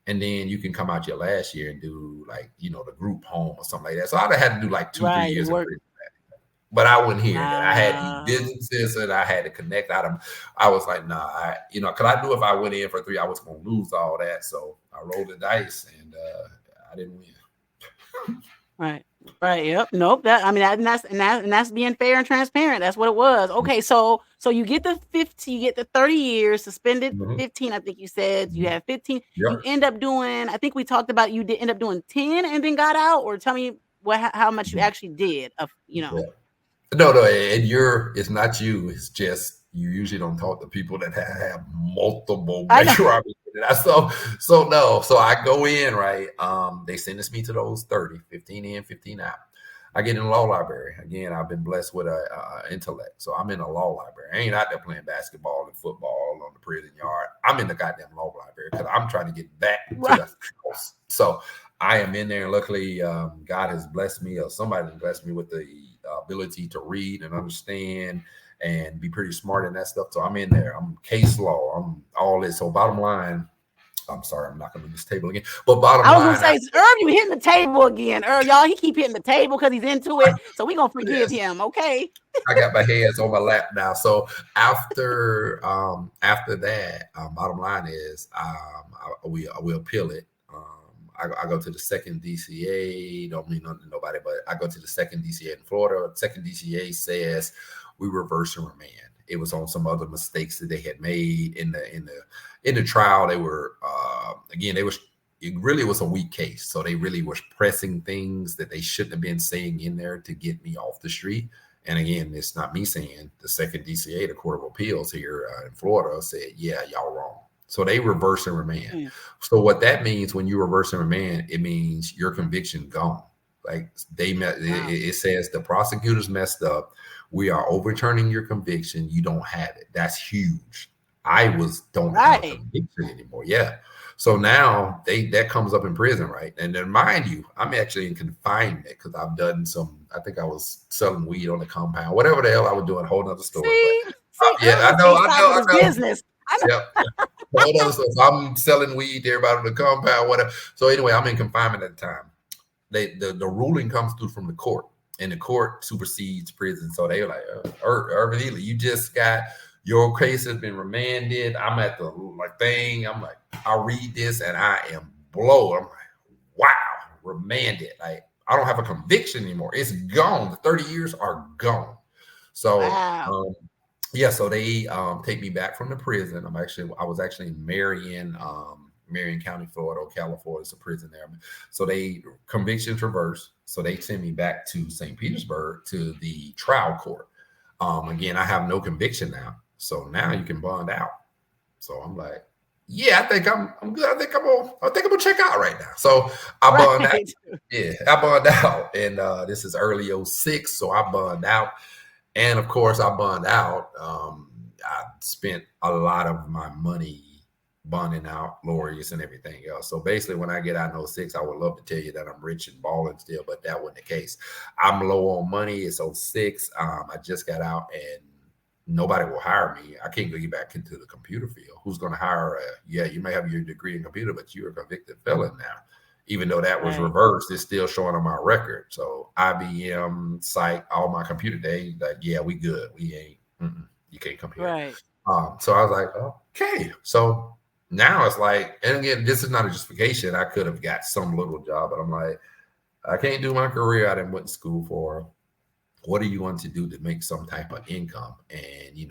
And then you can come out your last year and do like, the group home or something like that. So I'd have had to do like 2, 3 years Right, in work. prison. But I wouldn't hear that. I had these Wow. businesses and I had to connect out of. I was like, nah, because I knew if I went in for 3, I was going to lose all that. So I rolled the dice and I didn't win. Right. Right. Yep. Nope. That I mean that's being fair and transparent. That's what it was. Okay, so you get the 50, you get the 30 years, suspended Mm-hmm. 15, I think you said. You Mm-hmm. have 15. You Yep. end up doing, I think we talked about you did end up doing 10 and then got out, or tell me how much you Mm-hmm. actually did Yeah. No, and it's not you. It's just you usually don't talk to people that have multiple I know. bank robberies. So no. So I go in, right? They sentence me to those 30, 15 in, 15 out. I get in the law library. Again, I've been blessed with a intellect. So I'm in a law library. I ain't out there playing basketball and football on the prison yard. I'm in the goddamn law library because I'm trying to get back to Right. the house. So I am in there, and luckily, God has blessed me, or somebody has blessed me with the ability to read and understand and be pretty smart in that stuff. So I'm in there. I'm case law. I'm all this. So bottom line, I'm sorry, I'm knocking on this table again. But bottom I was gonna line, say, Irv, you hitting the table again. Irv, y'all, he keep hitting the table because he's into it. So we gonna forgive yes, him, okay? I got my hands on my lap now. So after that, bottom line is we appeal it. I go to the second DCA. Don't mean nothing to nobody, but I go to the second DCA in Florida. Second DCA says we reverse and remand. It was on some other mistakes that they had made in the trial. They were again they was it really was a weak case, so they really was pressing things that they shouldn't have been saying in there to get me off the street. And again, it's not me saying, the second DCA, the Court of Appeals here in Florida, said, yeah, y'all wrong. So they reverse and remand. Mm. So what that means when you reverse and remand, it means your conviction gone. Like Wow. it says the prosecutors messed up. We are overturning your conviction. You don't have it. That's huge. Don't have a Right. conviction anymore. Yeah. So now that comes up in prison, right? And then mind you, I'm actually in confinement because I've done I think I was selling weed on the compound, whatever the hell I was doing, a whole other story. But See, yeah, Irv I is know, inside with his business. I know. Yep. Whole other stuff. So I'm selling weed to everybody on the compound, whatever. So anyway, I'm in confinement at the time. The ruling comes through from the court, and the court supersedes prison. So they were like, Earvin Ely, you just got your case has been remanded. I'm at the thing. I'm like, I read this and I am blown. I'm like, wow, remanded. Like I don't have a conviction anymore. It's gone. The 30 years are gone. So Wow. yeah, so they take me back from the prison. I was actually in Marion County, Florida, Ocala, Florida. It's a prison there. So they convictions reversed. So they send me back to St. Petersburg to the trial court. Again, I have no conviction now. So now you can bond out. So I'm like, yeah, I think I'm good. I think I'm gonna check out right now. So I bond out. Right. Yeah, I bond out. And this is early '06. So I bond out. And of course, I bond out. I spent a lot of my money bonding out lawyers and everything else. So basically, when I get out in '06, I would love to tell you that I'm rich and balling still, but that wasn't the case. I'm low on money. It's '06. I just got out and nobody will hire me. I can't get back into the computer field. Who's going to hire? Yeah, you may have your degree in computer, but you're a convicted felon now. Even though that was Right. reversed, it's still showing on my record. So IBM, Psych, all my computer days, like, yeah, we good. We ain't, you can't come here. Right. So I was like, okay. So now it's like, and again, this is not a justification. I could have got some little job, but I'm like, I can't do my career I didn't went to school for. What are you going to do to make some type of income? And you